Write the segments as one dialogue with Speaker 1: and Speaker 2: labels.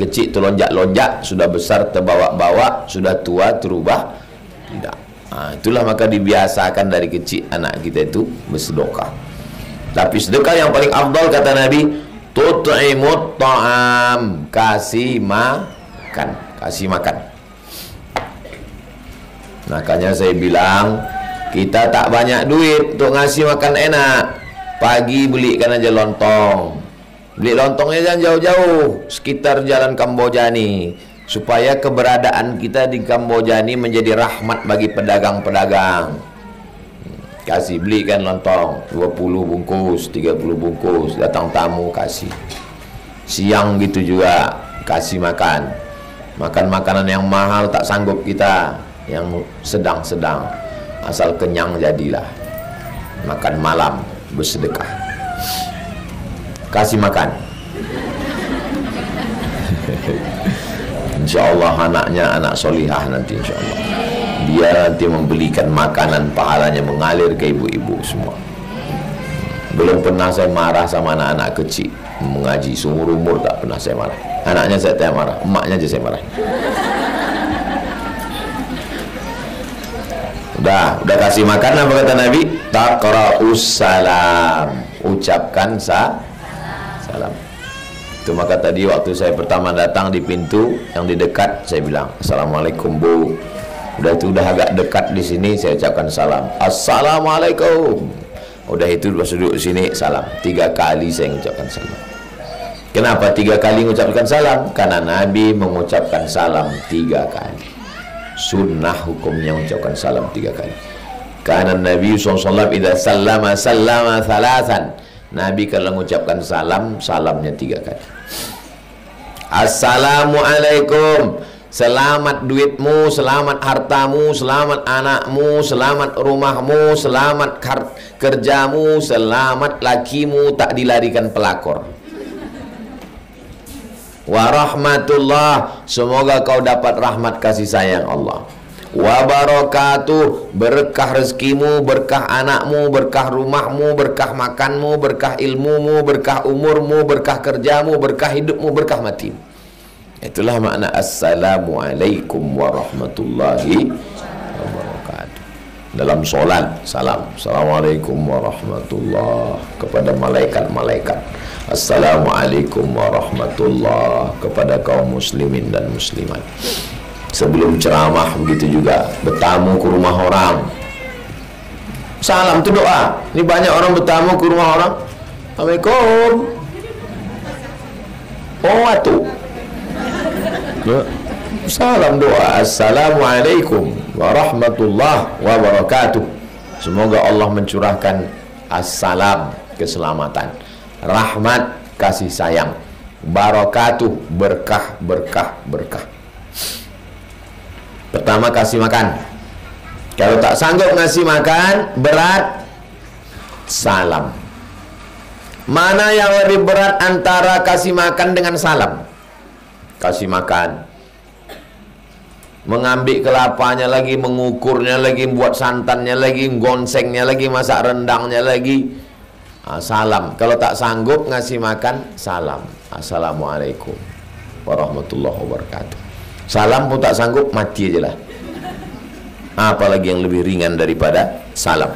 Speaker 1: kecil terlonjak-lonjak, sudah besar terbawa-bawa, sudah tua terubah tidak. Itulah maka dibiasakan dari kecil anak kita itu bersedekah. Tapi sedekah yang paling afdal kata Nabi, tut'imut ta'am, kasih makan. Makanya saya bilang, kita tak banyak duit untuk ngasih makan enak. Pagi belikan aja lontong. Beli lontongnya jangan jauh-jauh, sekitar jalan Kamboja nih, supaya keberadaan kita di Kamboja ini menjadi rahmat bagi pedagang-pedagang. Kasih, belikan lontong 20 bungkus, 30 bungkus, datang tamu kasih. Siang gitu juga kasih makan. Makan makanan yang mahal tak sanggup kita, yang sedang-sedang, asal kenyang jadilah. Makan malam bersedekah, kasih makan. Insya Allah anaknya anak solihah nanti, insya Allah dia nanti membelikan makanan, pahalanya mengalir ke ibu-ibu semua. Belum pernah saya marah sama anak-anak kecil mengaji, seumur umur tak pernah saya marah. Anaknya saya tak marah, emaknya aja saya marah. Udah kasih makan, apa kata Nabi? Taqra'us salam, ucapkan salam. Itu maka tadi waktu saya pertama datang di pintu yang di dekat, saya bilang assalamualaikum Bu. Udah itu udah agak dekat di sini, saya ucapkan salam, assalamualaikum. Udah itu pas duduk di sini salam. 3 kali saya mengucapkan salam. Kenapa 3 kali mengucapkan salam? Karena Nabi mengucapkan salam 3 kali. Sunnah hukumnya mengucapkan salam 3 kali. Karena Nabi SAW idza sallama thalathan. Nabi kalau mengucapkan salam, salamnya 3 kali. Assalamualaikum, selamat duitmu, selamat hartamu, selamat anakmu, selamat rumahmu, selamat kerjamu, selamat lakimu tak dilarikan pelakor. Warahmatullah, semoga kau dapat rahmat kasih sayang Allah. Wabarakatuh, berkah rezekimu, berkah anakmu, berkah rumahmu, berkah makanmu, berkah ilmumu, berkah umurmu, berkah kerjamu, berkah hidupmu, berkah matimu. Itulah makna assalamualaikum warahmatullahi wabarakatuh. Dalam solat salam, assalamualaikum warahmatullahi kepada malaikat-malaikat, assalamualaikum warahmatullahi kepada kaum muslimin dan muslimat. Sebelum ceramah begitu juga, bertamu ke rumah orang, salam itu doa. Ini banyak orang bertamu ke rumah orang, assalamualaikum, watu, salam doa, assalamualaikum warahmatullahi wabarakatuh. Semoga Allah mencurahkan assalam, keselamatan, rahmat, kasih sayang, barakatuh, berkah, berkah, berkah. Pertama kasih makan. Kalau tak sanggup ngasih makan, berat, salam. Mana yang lebih berat antara kasih makan dengan salam? Kasih makan, mengambil kelapanya lagi, mengukurnya lagi, buat santannya lagi, gonsengnya lagi, masak rendangnya lagi. Salam. Kalau tak sanggup ngasih makan, salam, assalamualaikum warahmatullahi wabarakatuh. Salam pun tak sanggup, mati aja lah. Apalagi yang lebih ringan daripada salam.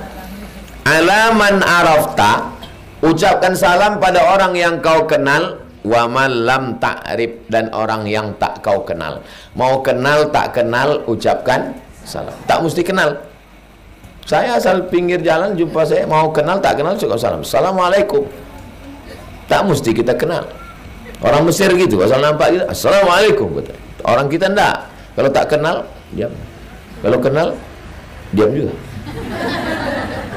Speaker 1: Alaman arafta, ucapkan salam pada orang yang kau kenal, wa man lam ta'rif, dan orang yang tak kau kenal. Mau kenal tak kenal, ucapkan salam. Tak mesti kenal. Saya asal pinggir jalan jumpa saya, mau kenal tak kenal, ucapkan salam, assalamualaikum. Tak mesti kita kenal. Orang Mesir gitu, asal nampak gitu, assalamualaikum. Orang kita enggak. Kalau tak kenal, diam. Kalau kenal, diam juga.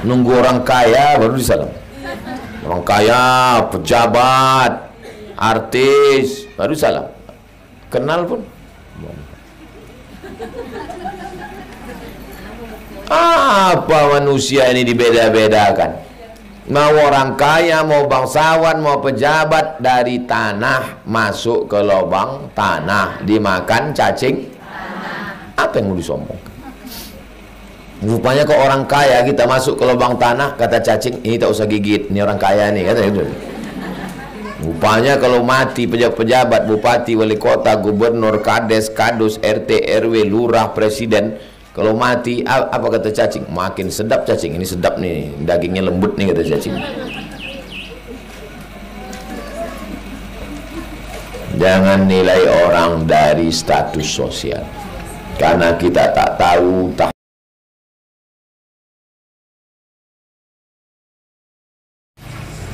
Speaker 1: Nunggu orang kaya baru disalam. Orang kaya, pejabat, artis, baru salam. Kenal pun. Apa manusia ini dibeda-bedakan? Mau orang kaya, mau bangsawan, mau pejabat, dari tanah masuk ke lubang tanah, dimakan cacing. Apa yang mau disombongkan? Rupanya ke orang kaya, kita masuk ke lubang tanah, kata cacing, ini tak usah gigit, ini orang kaya nih, kata itu. Rupanya kalau mati pejabat-pejabat, bupati, wali kota, gubernur, kades, kadus, RT, RW, lurah, presiden, kalau mati apa kata cacing? Makin sedap cacing. Ini sedap nih, dagingnya lembut nih kata cacing. Jangan nilai orang dari status sosial, karena kita tak tahu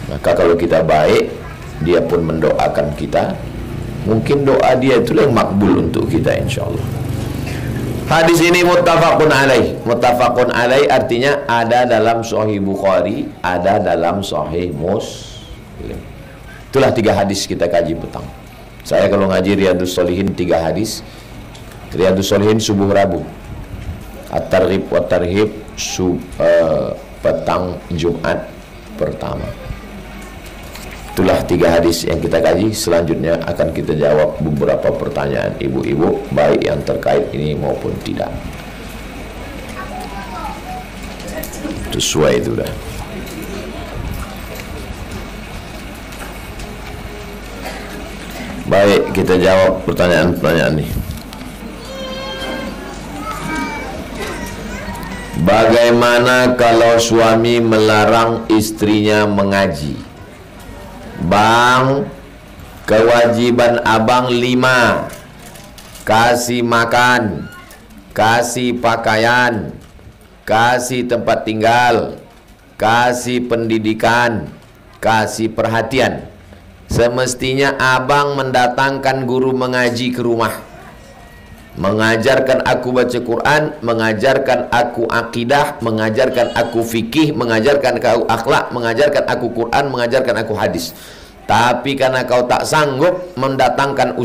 Speaker 1: maka kalau kita baik, dia pun mendoakan kita. Mungkin doa dia itulah yang makbul untuk kita, insyaAllah. Hadis ini muttafaqun alaih. Muttafaqun alaih artinya ada dalam Sahih Bukhari, ada dalam Sahih Muslim. Itulah 3 hadis kita kaji petang. Saya kalau ngaji Riyadhus Shalihin 3 hadis. Riyadhus Shalihin subuh Rabu, At-Targhib wa Tarhib petang Jumat pertama. Itulah 3 hadis yang kita kaji. Selanjutnya akan kita jawab beberapa pertanyaan ibu-ibu, baik yang terkait ini maupun tidak. Sesuai itu dah. Baik, kita jawab pertanyaan-pertanyaan ini. Bagaimana kalau suami melarang istrinya mengaji? Bang, kewajiban abang 5. Kasih makan, kasih pakaian, kasih tempat tinggal, kasih pendidikan, kasih perhatian. Semestinya abang mendatangkan guru mengaji ke rumah, mengajarkan aku baca Quran, mengajarkan aku akidah, mengajarkan aku fikih, mengajarkan aku akhlak, mengajarkan aku Quran, mengajarkan aku hadis. Tapi karena kau tak sanggup mendatangkan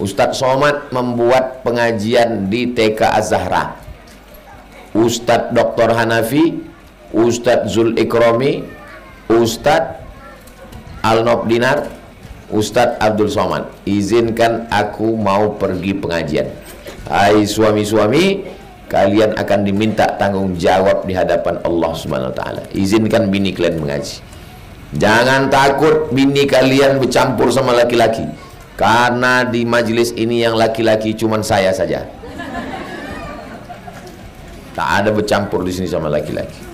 Speaker 1: Ustadz Somad membuat pengajian di TK Az-Zahra, Ustadz Dr. Hanafi, Ustadz Zul Ikrami, Ustadz Al-Nob Dinar, Ustadz Abdul Somad, izinkan aku mau pergi pengajian. Hai suami-suami, kalian akan diminta tanggung jawab di hadapan Allah Subhanahu wa taala. Izinkan bini kalian mengaji. Jangan takut bini kalian bercampur sama laki-laki, karena di majelis ini yang laki-laki cuman saya saja. Tak ada bercampur di sini sama laki-laki.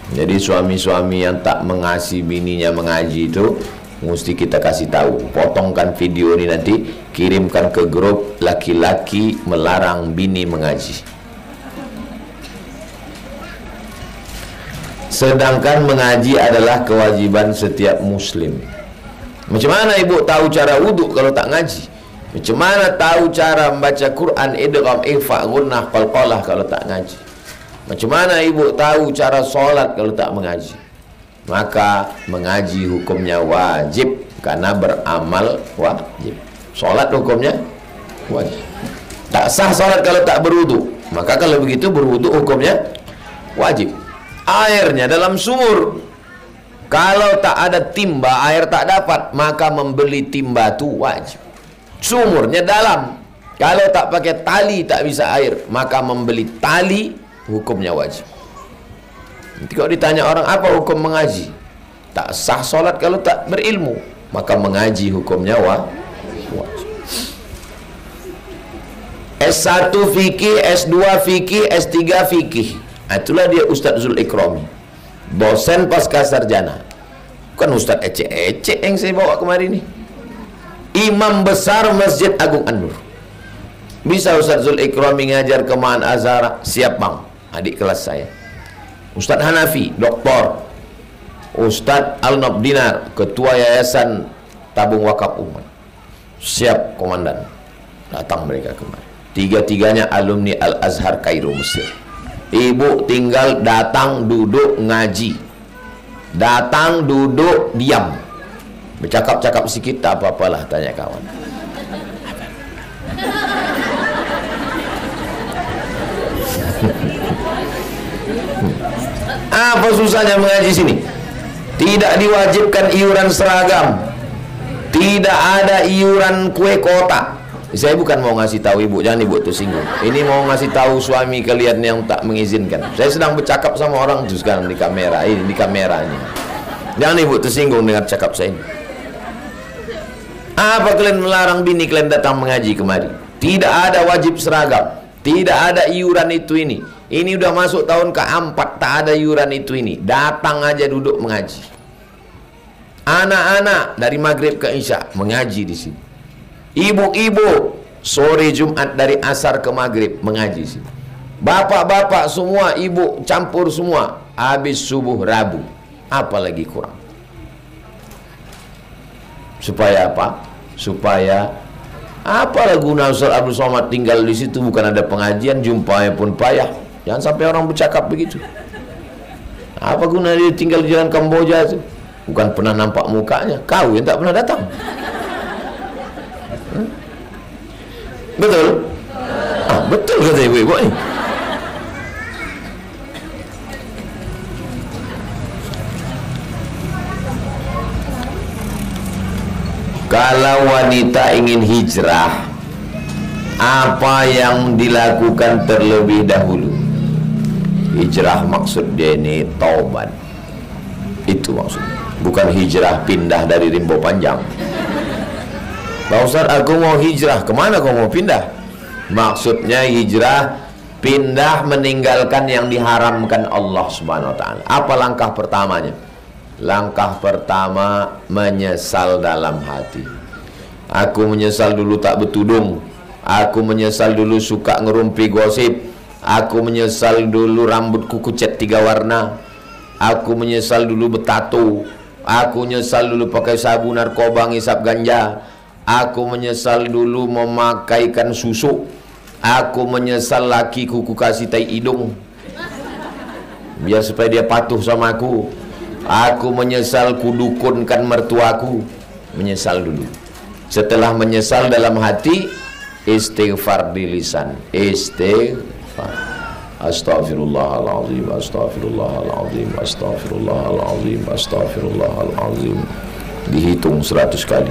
Speaker 1: Jadi suami-suami yang tak mengasihi bininya mengaji itu mesti kita kasih tahu. Potongkan video ini nanti, kirimkan ke grup laki-laki melarang bini mengaji. Sedangkan mengaji adalah kewajiban setiap muslim. Macam mana ibu tahu cara wuduk kalau tak ngaji? Macam mana tahu cara membaca Quran, idgham, ikhfa, gunnah, qalqalah kalau tak ngaji? Macam mana ibu tahu cara solat kalau tak mengaji? Maka mengaji hukumnya wajib, karena beramal wajib. Solat hukumnya wajib. Tak sah solat kalau tak berwudu. Maka kalau begitu berwudu hukumnya wajib. Airnya dalam sumur, kalau tak ada timba, air tak dapat, maka membeli timba itu wajib. Sumurnya dalam, kalau tak pakai tali tak bisa air, maka membeli tali hukumnya wajib. Nanti kalau ditanya orang apa hukum mengaji, tak sah solat kalau tak berilmu, maka mengaji hukumnya wajib. S1 fikih, S2 fikih, S3 fikih. Itulah dia Ustadz Zul Ikrami, dosen pasca sarjana. Bukan Ustadz ecek-ecek yang saya bawa kemarin ini. Imam besar Masjid Agung An-Nur. Bisa Ustadz Zul Ikrami ngajar ke Ma'an Azhar? Siap bang, adik kelas saya. Ustadz Hanafi, doktor. Ustadz Al-Nob Dinar, ketua Yayasan Tabung Wakaf Umat. Siap komandan. Datang mereka kemarin. Tiga-tiganya alumni Al-Azhar Kairo, Mesir. Ibu tinggal datang, duduk, ngaji. Datang, duduk, diam. Bercakap-cakap sikit, tak apa-apalah, tanya kawan. Apa susahnya mengaji sini? Tidak diwajibkan iuran seragam, tidak ada iuran kue kotak. Saya bukan mau ngasih tahu ibu, jangan ibu tersinggung. Ini mau ngasih tahu suami kalian yang tak mengizinkan. Saya sedang bercakap sama orang itu sekarang di kamera ini, Jangan ibu tersinggung dengan cakap saya ini. Apa kalian melarang bini kalian datang mengaji kemari? Tidak ada wajib seragam, tidak ada iuran itu ini. Ini udah masuk tahun ke-4, tak ada iuran itu ini. Datang aja duduk mengaji. Anak-anak dari maghrib ke isya mengaji di sini. Ibu-ibu sore Jumat dari asar ke maghrib mengaji di sini. Bapak-bapak semua, ibu campur semua habis subuh Rabu. Apalagi kurang. Supaya apa? Supaya apalah guna Ustaz Abdul Somad tinggal di situ, bukan ada pengajian, jumpanya pun payah. Jangan sampai orang bercakap begitu. Apa guna dia tinggal di jalan Kamboja itu? Bukan pernah nampak mukanya. Kau yang tak pernah datang. Betul? Betul kata ibu-ibu ni. Kalau wanita ingin hijrah, apa yang dilakukan terlebih dahulu? Hijrah maksud dia ini taubat. Itu maksudnya. Bukan hijrah pindah dari Rimbo Panjang. Pak Ustaz, aku mau hijrah. Kemana kau mau pindah? Maksudnya hijrah pindah meninggalkan yang diharamkan Allah Subhanahu wa taala. Apa langkah pertamanya? Langkah pertama menyesal dalam hati. Aku menyesal dulu tak bertudung. Aku menyesal dulu suka ngerumpi gosip. Aku menyesal dulu rambutku kucet 3 warna. Aku menyesal dulu bertato. Aku menyesal dulu pakai sabu narkoba ngisap ganja. Aku menyesal dulu memakaikan susu. Aku menyesal lakiku ku kasih tai hidung biar supaya dia patuh sama aku. Aku menyesal kudukunkan mertuaku. Menyesal dulu. Setelah menyesal dalam hati, istighfar di lisan. Istighfar. Astaghfirullahaladzim, astaghfirullahaladzim, astaghfirullahaladzim, astaghfirullahaladzim. Dihitung 100 kali.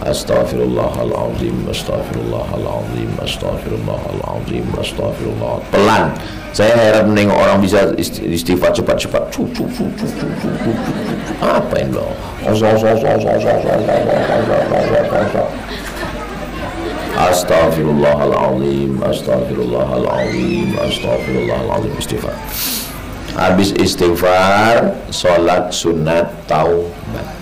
Speaker 1: Astaghfirullahaladzim, astaghfirullahaladzim, astaghfirullahaladzim, astaghfirullah. Pelan. Saya heran menengok orang bisa istighfar cepat-cepat. Apa yang lo? Astaghfirullahaladzim, astaghfirullahaladzim, astaghfirullahaladzim. Istighfar. Habis istighfar, solat sunat taubat.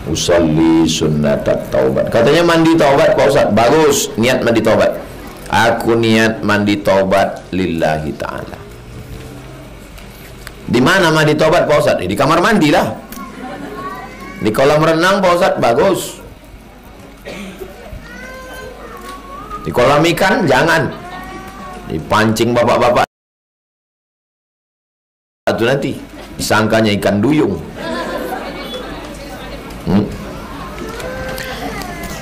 Speaker 1: Usolli sunnat taubat. Katanya mandi taubat Pak Ustaz. Bagus, niat mandi taubat. Aku niat mandi taubat lillahi ta'ala. Di mana mandi taubat Pak Ustaz? Di kamar mandi lah. Di kolam renang Pak Ustaz, bagus. Di kolam ikan jangan. Dipancing bapak-bapak itu nanti disangkanya ikan duyung.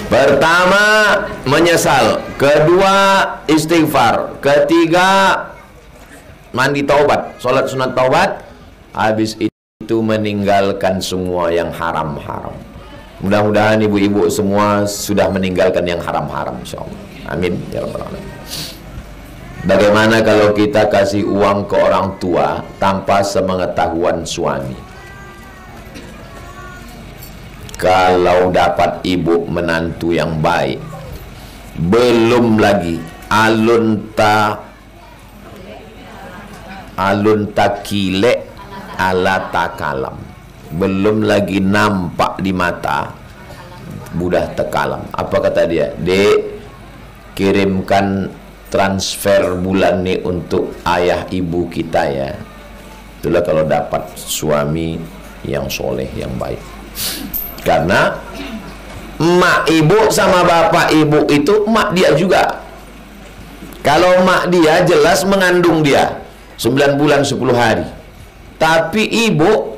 Speaker 1: Pertama menyesal, kedua istighfar, ketiga mandi taubat, solat sunat taubat, habis itu meninggalkan semua yang haram-haram. Mudah-mudahan ibu-ibu semua sudah meninggalkan yang haram-haram, insyaallah. Amin ya rabbal alamin. Bagaimana kalau kita kasih uang ke orang tua tanpa sepengetahuan suami? Kalau dapat ibu menantu yang baik, belum lagi alunta kilek ala takalam, belum lagi nampak di mata budah tekalam. Apa kata dia? Dek, kirimkan transfer bulan ini untuk ayah ibu kita ya. Itulah kalau dapat suami yang soleh, yang baik. Karena mak ibu sama bapak ibu itu mak dia juga. Kalau mak dia jelas mengandung dia 9 bulan 10 hari. Tapi ibu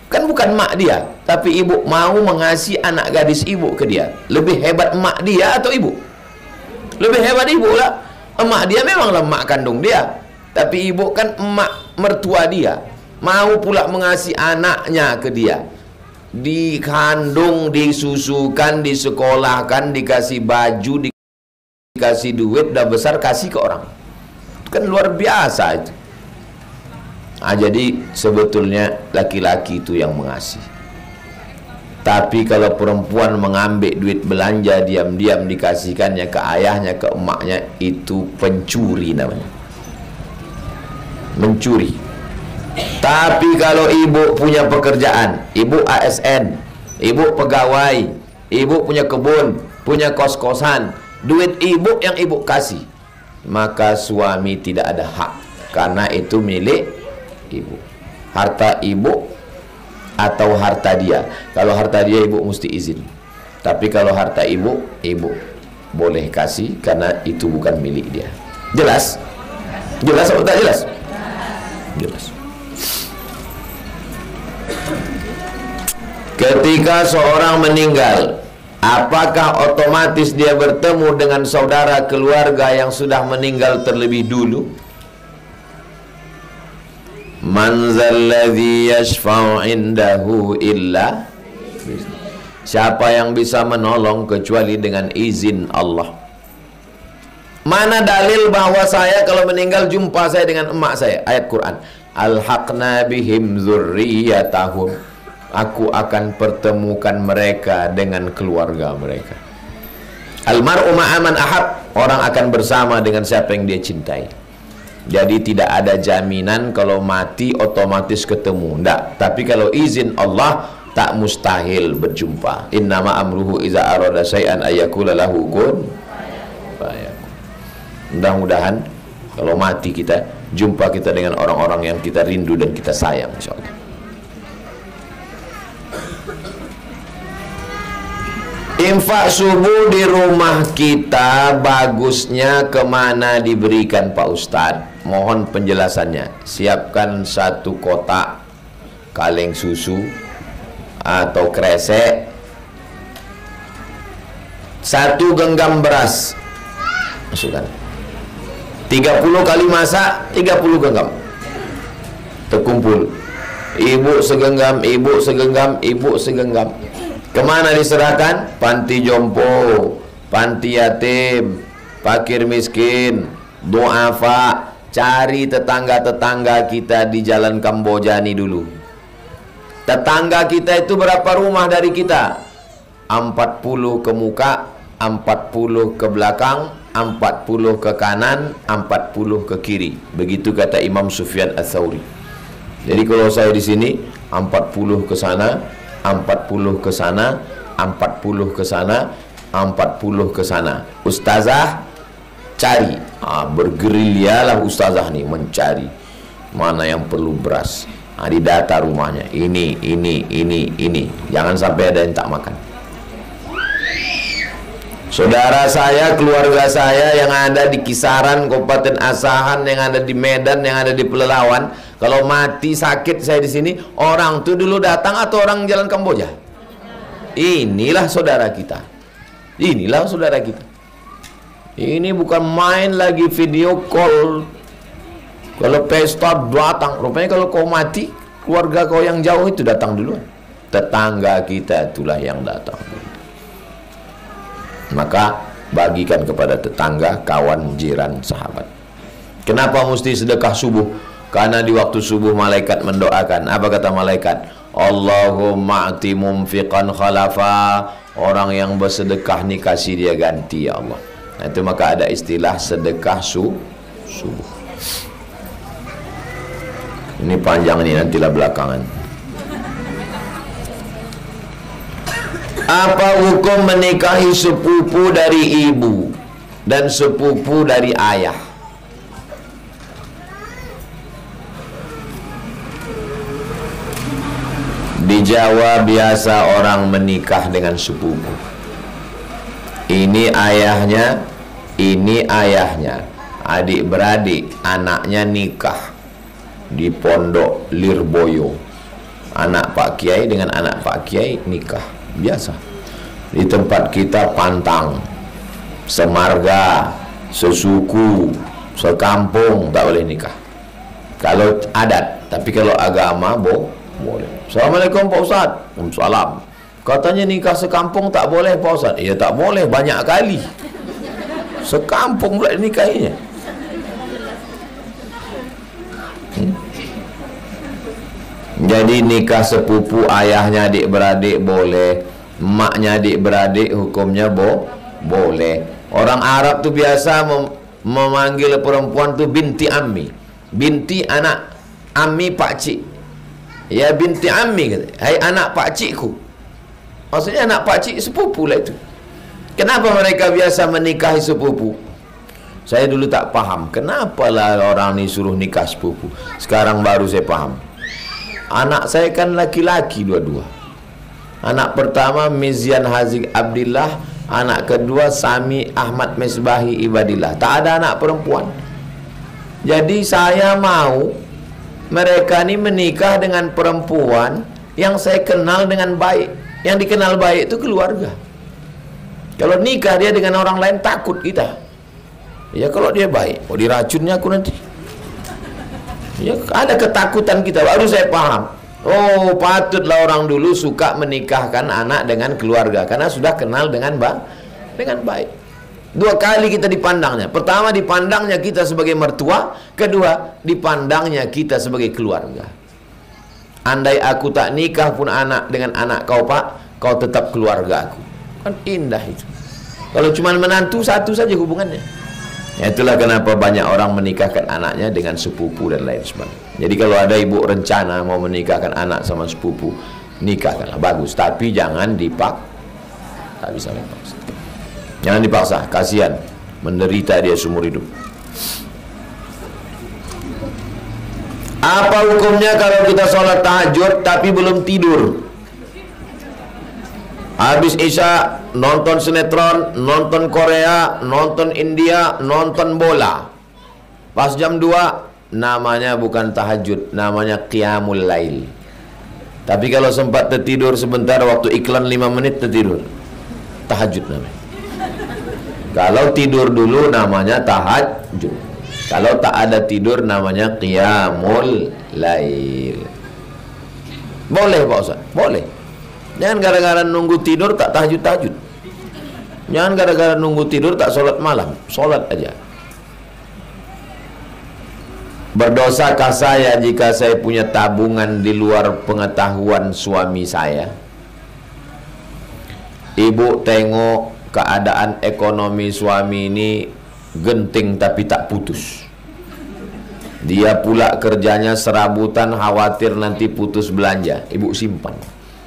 Speaker 1: kan bukan mak dia, tapi ibu mau mengasihi anak gadis ibu ke dia. Lebih hebat mak dia atau ibu? Lebih hebat ibu lah. Emak dia memanglah mak kandung dia, tapi ibu kan emak mertua dia. Mau pula mengasihi anaknya ke dia. Dikandung, disusukan, disekolahkan, dikasih baju, dikasih duit, udah besar kasih ke orang. Itu kan luar biasa itu. Jadi sebetulnya laki-laki itu yang mengasihi. Tapi kalau perempuan mengambil duit belanja diam-diam dikasihkannya ke ayahnya, ke emaknya, itu pencuri namanya. Mencuri. Tapi kalau ibu punya pekerjaan, ibu ASN, ibu pegawai, ibu punya kebun, punya kos-kosan, duit ibu yang ibu kasih, maka suami tidak ada hak, karena itu milik ibu. Harta ibu atau harta dia. Kalau harta dia ibu mesti izin. Tapi kalau harta ibu, ibu boleh kasih karena itu bukan milik dia. Jelas? Jelas atau tak jelas? Jelas. Ketika seorang meninggal, apakah otomatis dia bertemu dengan saudara keluarga yang sudah meninggal terlebih dulu? Man zalladzi yashfa'u indahu illa, siapa yang bisa menolong kecuali dengan izin Allah. Mana dalil bahwa saya kalau meninggal jumpa saya dengan emak saya? Ayat Quran, alhaqna bihim dzurriyyatahum, aku akan pertemukan mereka dengan keluarga mereka. Almar'u ma'aman ahab, orang akan bersama dengan siapa yang dia cintai. Jadi tidak ada jaminan kalau mati otomatis ketemu, enggak. Tapi kalau izin Allah tak mustahil berjumpa. Innama amruhu iza arada syai'an ayyakula lahu kun fayakun. Mudah-mudahan kalau mati kita jumpa kita dengan orang-orang yang kita rindu dan kita sayang, insyaallah. Infak subuh di rumah kita bagusnya kemana diberikan Pak Ustadz? Mohon penjelasannya. Siapkan 1 kotak kaleng susu atau kresek, 1 genggam beras, masukkan 30 kali masak, 30 genggam, terkumpul. Ibu segenggam, ibu segenggam, ibu segenggam. Kemana diserahkan? Panti jompo, panti yatim, fakir miskin, duafa. Cari tetangga-tetangga kita di jalan Kamboja ini dulu. Tetangga kita itu berapa rumah dari kita? 40 ke muka, 40 ke belakang, 40 ke kanan, 40 ke kiri. Begitu kata Imam Sufyan Ats-Tsauri. Jadi kalau saya di sini 40 ke sana, 40 ke sana, 40 ke sana, 40 ke sana. Ustazah cari, bergerilyalah ustazah nih mencari mana yang perlu beras. Di data rumahnya ini. Jangan sampai ada yang tak makan. Saudara saya, keluarga saya yang ada di kisaran Kabupaten Asahan, yang ada di Medan, yang ada di Pelelawan, kalau mati sakit saya di sini, orang tuh dulu datang atau orang jalan Kamboja? Inilah saudara kita. Inilah saudara kita. Ini bukan main lagi video call. Kalau pesta datang. Rupanya kalau kau mati, keluarga kau yang jauh itu datang duluan. Tetangga kita itulah yang datang. Maka bagikan kepada tetangga, kawan, jiran, sahabat. Kenapa mesti sedekah subuh? Karena di waktu subuh malaikat mendoakan. Apa kata malaikat? Allahumma ati mumfiqan khalafa. Orang yang bersedekah ni kasih dia ganti, ya Allah. Nah, itu maka ada istilah sedekah subuh. Ini panjang nih, nantilah belakangan. Apa hukum menikahi sepupu dari ibu dan sepupu dari ayah? Di Jawa biasa orang menikah dengan sepupu. Ini ayahnya, ini ayahnya, adik-beradik, anaknya nikah di pondok Lirboyo. Anak Pak Kiai dengan anak Pak Kiai nikah biasa. Di tempat kita pantang, semarga, sesuku, sekampung tak boleh nikah. Kalau adat, tapi kalau agama boleh. Assalamualaikum Pak Ustaz. Waalaikumsalam. Katanya nikah sekampung tak boleh Pak Ustaz. Ya tak boleh, banyak kali. Sekampung pula nikahinya. Jadi nikah sepupu ayahnya adik-beradik boleh, emaknya adik-beradik hukumnya boleh. Orang Arab tuh biasa memanggil perempuan tuh binti ammi, binti anak ammi pakcik. Ya binti ammi kata, hai anak pakcikku. Maksudnya anak pakcik sepupu lah itu. Kenapa mereka biasa menikahi sepupu? Saya dulu tak paham, kenapa lah orang ni suruh nikah sepupu. Sekarang baru saya paham. Anak saya kan laki-laki dua-dua. Anak pertama Mizian Haziq Abdillah, anak kedua Sami Ahmad Mesbahi Ibadillah. Tak ada anak perempuan. Jadi saya mau mereka ni menikah dengan perempuan yang saya kenal dengan baik. Yang dikenal baik itu keluarga. Kalau nikah dia dengan orang lain takut kita. Ya kalau dia baik, oh diracunnya aku nanti. Ya ada ketakutan kita. Baru saya paham. Oh patutlah orang dulu suka menikahkan anak dengan keluarga karena sudah kenal dengan baik. Dua kali kita dipandangnya. Pertama dipandangnya kita sebagai mertua, kedua dipandangnya kita sebagai keluarga. Andai aku tak nikah pun anak dengan anak kau pak, kau tetap keluarga aku. Kan indah itu. Kalau cuma menantu satu saja hubungannya. Ya, itulah kenapa banyak orang menikahkan anaknya dengan sepupu dan lain sebagainya. Jadi kalau ada ibu rencana mau menikahkan anak sama sepupu, nikahkanlah, bagus. Tapi jangan tak bisa dipaksa. Jangan dipaksa, kasihan, menderita dia seumur hidup. Apa hukumnya kalau kita sholat tahajud tapi belum tidur? Habis Isya nonton sinetron, nonton Korea, nonton India, nonton bola. Pas jam 2 namanya bukan tahajud, namanya qiyamul lail. Tapi kalau sempat tertidur sebentar waktu iklan 5 menit tertidur, tahajud namanya. Kalau tidur dulu namanya tahajud. Kalau tak ada tidur namanya qiyamul lail. Boleh Pak Ustaz? Boleh. Jangan gara-gara nunggu tidur tak tahajud-tahajud. Jangan gara-gara nunggu tidur tak sholat malam. Sholat aja. Berdosakah saya jika saya punya tabungan di luar pengetahuan suami saya? Ibu tengok keadaan ekonomi suami ini genting tapi tak putus. Dia pula kerjanya serabutan, khawatir nanti putus belanja. Ibu simpan.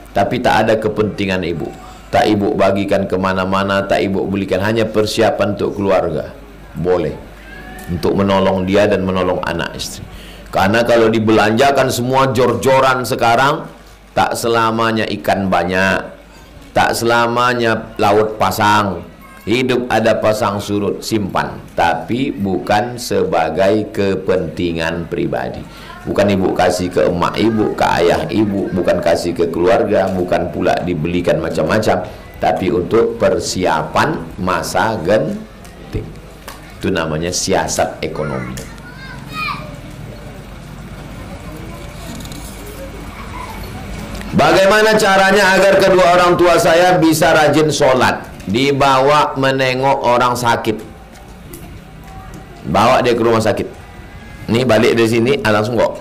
Speaker 1: Tapi tak ada kepentingan ibu. Tak ibu bagikan kemana-mana, tak ibu belikan, hanya persiapan untuk keluarga. Boleh. Untuk menolong dia dan menolong anak istri. Karena kalau dibelanjakan semua jor-joran sekarang, tak selamanya ikan banyak, tak selamanya laut pasang. Hidup ada pasang surut, simpan. Tapi bukan sebagai kepentingan pribadi. Bukan ibu kasih ke emak ibu, ke ayah ibu, bukan kasih ke keluarga, bukan pula dibelikan macam-macam, tapi untuk persiapan masa genting. Itu namanya siasat ekonomi. Bagaimana caranya agar kedua orang tua saya bisa rajin sholat? Dibawa menengok orang sakit. Bawa dia ke rumah sakit. Nih balik dari sini, langsung kok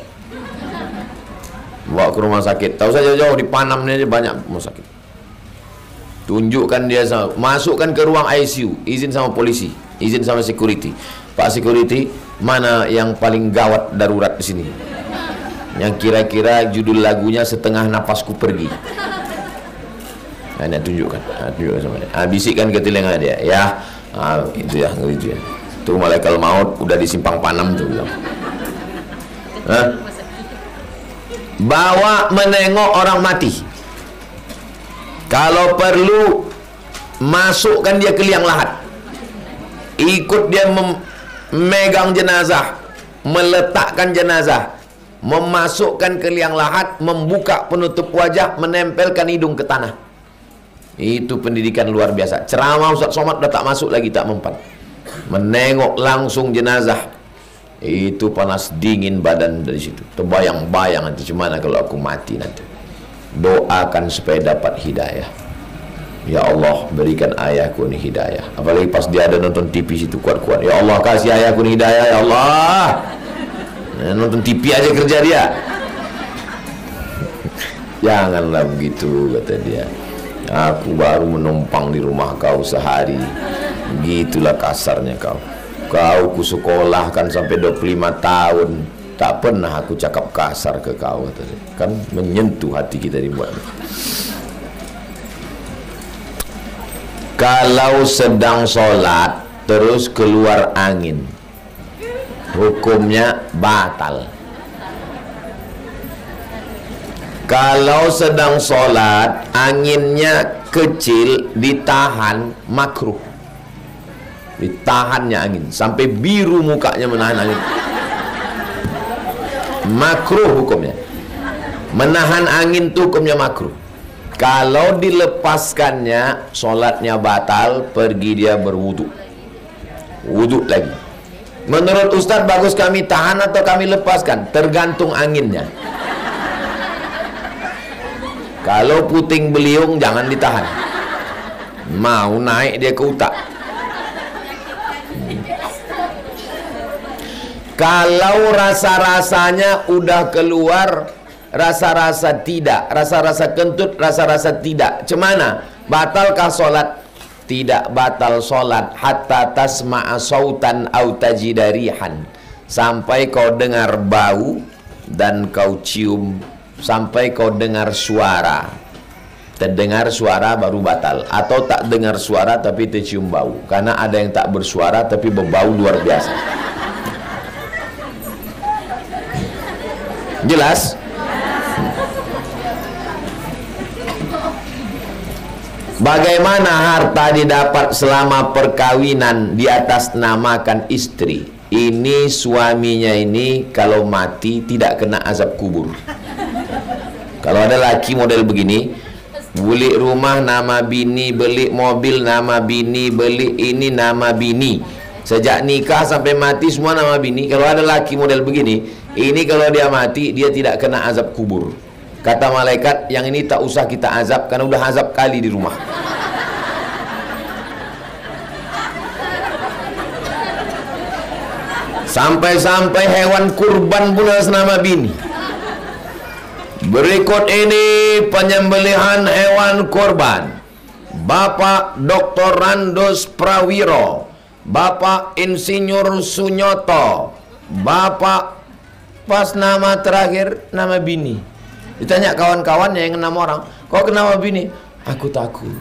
Speaker 1: bawa ke rumah sakit. Tahu saja jauh di Panam ini banyak rumah sakit. Tunjukkan dia, masukkan ke ruang ICU, izin sama polisi, izin sama security. Pak security, mana yang paling gawat darurat di sini? Yang kira-kira judul lagunya Setengah Napasku Pergi. Nah, ini tunjukkan, tunjukkan sama dia. Bisikkan ke telinga dia, ya. Itu ya, gitu ya. Itu malaikat maut udah di simpang Panam tuh bilang. Bawa menengok orang mati. Kalau perlu masukkan dia ke liang lahat. Ikut dia memegang jenazah, meletakkan jenazah, memasukkan ke liang lahat, membuka penutup wajah, menempelkan hidung ke tanah. Itu pendidikan luar biasa. Ceramah Ustaz Somad udah tak masuk lagi, tak mempan. Menengok langsung jenazah. Itu panas dingin badan dari situ. Terbayang-bayang nanti gimana kalau aku mati nanti. Doakan supaya dapat hidayah. Ya Allah, berikan ayahku ni hidayah. Apalagi pas dia ada nonton TV situ kuat-kuat. Ya Allah, kasih ayahku ni hidayah, ya Allah. Nonton TV aja kerja dia. Janganlah begitu, kata dia. Aku baru menumpang di rumah kau sehari. Gitulah kasarnya kau. Kau kusekolahkan sampai 25 tahun. Tak pernah aku cakap kasar ke kau, kata dia. Kan menyentuh hati kita dibuat. Kalau sedang sholat terus keluar angin, hukumnya batal. Kalau sedang sholat anginnya kecil, ditahan, makruh. Ditahannya angin sampai biru mukanya menahan angin, makruh hukumnya. Menahan angin itu hukumnya makruh. Kalau dilepaskannya, sholatnya batal, pergi dia berwudu, wudu lagi. Menurut Ustadz, bagus kami tahan atau kami lepaskan? Tergantung anginnya. Kalau puting beliung jangan ditahan, mau naik dia ke utak. Kalau rasa-rasanya udah keluar, rasa-rasa tidak, rasa-rasa kentut, rasa-rasa tidak, cemana? Batalkah sholat? Tidak batal sholat hatta tasma'a sautan au tajida rihan, sampai kau dengar bau dan kau cium, sampai kau dengar suara. Terdengar suara baru batal, atau tak dengar suara tapi tercium bau. Karena ada yang tak bersuara tapi berbau luar biasa. Jelas? Bagaimana harta didapat selama perkawinan di atas namakan istri? Ini suaminya ini kalau mati tidak kena azab kubur. Kalau ada laki model begini, beli rumah nama bini, beli mobil nama bini, beli ini nama bini, sejak nikah sampai mati semua nama bini. Kalau ada laki model begini, ini kalau dia mati dia tidak kena azab kubur. Kata malaikat, yang ini tak usah kita azab karena udah azab kali di rumah. Sampai-sampai hewan kurban pun atas nama bini. Berikut ini penyembelihan hewan kurban. Bapak Dr. Randos Prawiro, Bapak Insinyur Sunyoto, Bapak, pas nama terakhir nama bini. Ditanya kawan-kawannya yang 6 orang, kok kenapa bini? Aku takut.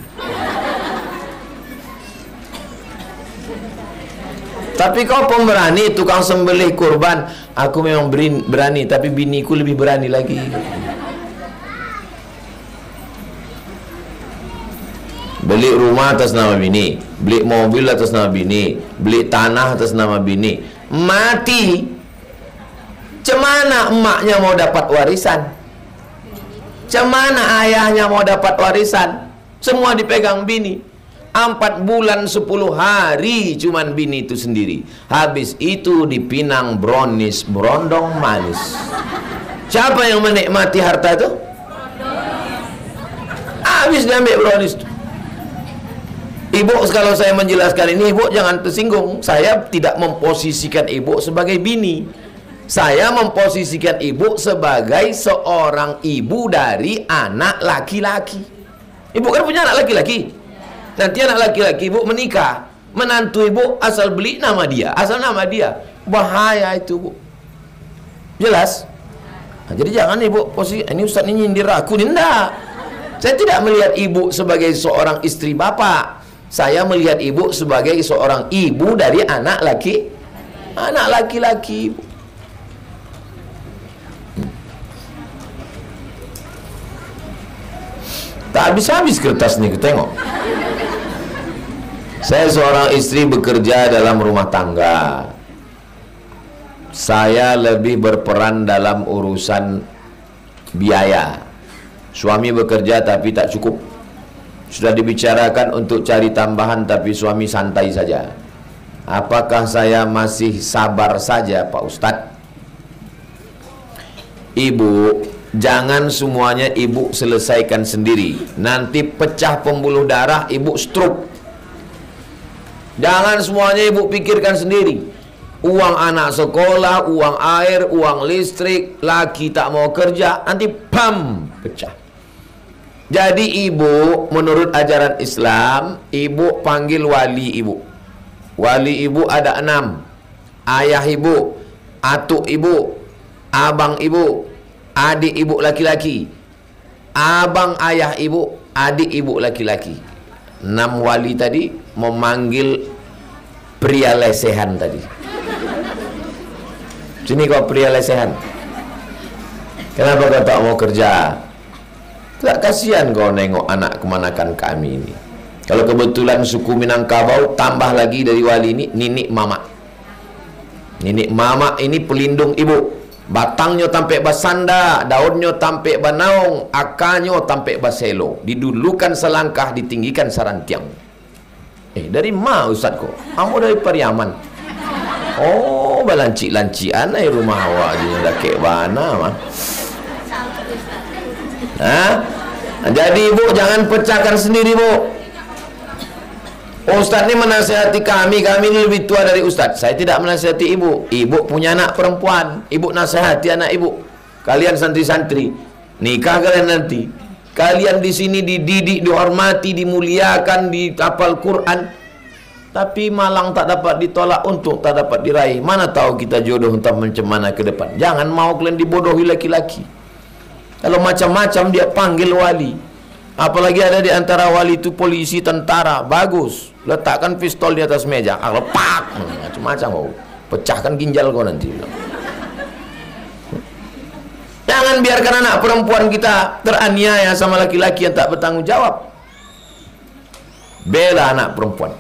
Speaker 1: Tapi kau pemberani, tukang sembelih kurban. Aku memang berani, tapi biniku lebih berani lagi. Beli rumah atas nama bini, beli mobil atas nama bini, beli tanah atas nama bini. Mati, cemana emaknya mau dapat warisan? Cemana ayahnya mau dapat warisan? Semua dipegang bini. 4 bulan 10 hari cuman bini itu sendiri. Habis itu dipinang brownies, berondong manis. Siapa yang menikmati harta itu? Habis diambil brownies itu. Ibu, kalau saya menjelaskan ini, ibu jangan tersinggung. Saya tidak memposisikan ibu sebagai bini. Saya memposisikan ibu sebagai seorang ibu dari anak laki-laki. Ibu kan punya anak laki-laki. Nanti anak laki-laki ibu menikah, menantu ibu asal beli nama dia, asal nama dia. Bahaya itu, Bu. Jelas? Nah, jadi jangan ibu posisi ini ustaz ini nyindir aku, enggak. Saya tidak melihat ibu sebagai seorang istri bapak. Saya melihat ibu sebagai seorang ibu dari anak laki-laki, ibu. Tak habis-habis kertas nih, tengok. Saya seorang istri bekerja dalam rumah tangga. Saya lebih berperan dalam urusan biaya. Suami bekerja tapi tak cukup. Sudah dibicarakan untuk cari tambahan tapi suami santai saja. Apakah saya masih sabar saja, Pak Ustadz? Ibu, jangan semuanya ibu selesaikan sendiri. Nanti pecah pembuluh darah, ibu stroke. Jangan semuanya ibu pikirkan sendiri. Uang anak sekolah, uang air, uang listrik, laki tak mau kerja, nanti pam, pecah. Jadi ibu, menurut ajaran Islam, ibu panggil wali ibu. Wali ibu ada 6. Ayah ibu, atuk ibu, abang ibu, adik ibu laki-laki, abang ayah ibu, adik ibu laki-laki. 6 wali tadi memanggil pria lesehan tadi. Sini kau pria lesehan. Kenapa kau tak mau kerja? Tak kasihan kau nengok anak kemanakan kami ini. Kalau kebetulan suku Minangkabau, tambah lagi dari wali ini, ninik mama. Ninik mama ini pelindung ibu. Batangnya tampe basanda, daunnya tampe banaung, akarnya tampe baselo. Didulukan selangkah, ditinggikan sarantiang. Dari ma Ustaz kok? Kamu dari Pariaman. Oh, balancik-lancian ay rumah awak je dakek bana mah. Jadi ibu jangan pecahkan sendiri, Bu. Ustaz ni menasihati kami ni lebih tua dari Ustaz. Saya tidak menasihati ibu. Ibu punya anak perempuan, ibu nasihati anak ibu. Kalian santri-santri, nikah kalian nanti. Kalian di sini dididik, dihormati, dimuliakan, dihafal Quran. Tapi malang tak dapat ditolak, untuk tak dapat diraih. Mana tahu kita jodoh entah macam mana ke depan. Jangan mau kalian dibodohi laki-laki. Kalau macam-macam dia panggil wali. Apalagi ada di antara wali itu polisi, tentara, bagus. Letakkan pistol di atas meja, lepak, macam-macam kau. Pecahkan ginjal kau nanti. Jangan biarkan anak perempuan kita teraniaya sama laki-laki yang tak bertanggung jawab. Bela anak perempuan.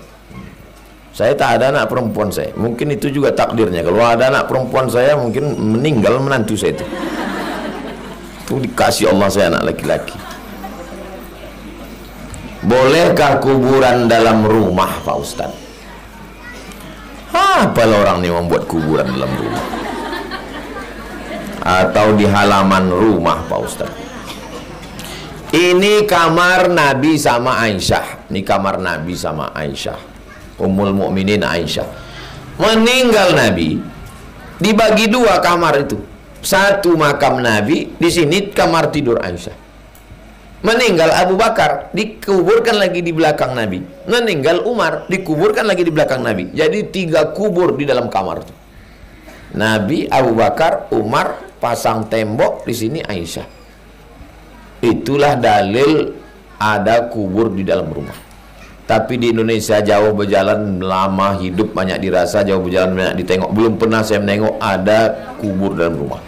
Speaker 1: Saya tak ada anak perempuan saya. Mungkin itu juga takdirnya. Kalau ada anak perempuan saya, mungkin meninggal menantu saya itu. Itu dikasih Allah saya anak laki-laki. Bolehkah kuburan dalam rumah, Pak Ustaz? Apalah orang ni membuat kuburan dalam rumah atau di halaman rumah, Pak Ustaz? Ini kamar Nabi sama Aisyah. Ini kamar Nabi sama Aisyah, Ummul Mukminin Aisyah. Meninggal Nabi, dibagi 2 kamar itu. Satu makam Nabi, di sini kamar tidur Aisyah. Meninggal Abu Bakar, dikuburkan lagi di belakang Nabi. Meninggal Umar, dikuburkan lagi di belakang Nabi. Jadi 3 kubur di dalam kamar itu. Nabi, Abu Bakar, Umar, pasang tembok, di sini Aisyah. Itulah dalil ada kubur di dalam rumah. Tapi di Indonesia jauh berjalan lama, hidup banyak dirasa, jauh berjalan banyak ditengok. Belum pernah saya menengok ada kubur dalam rumah.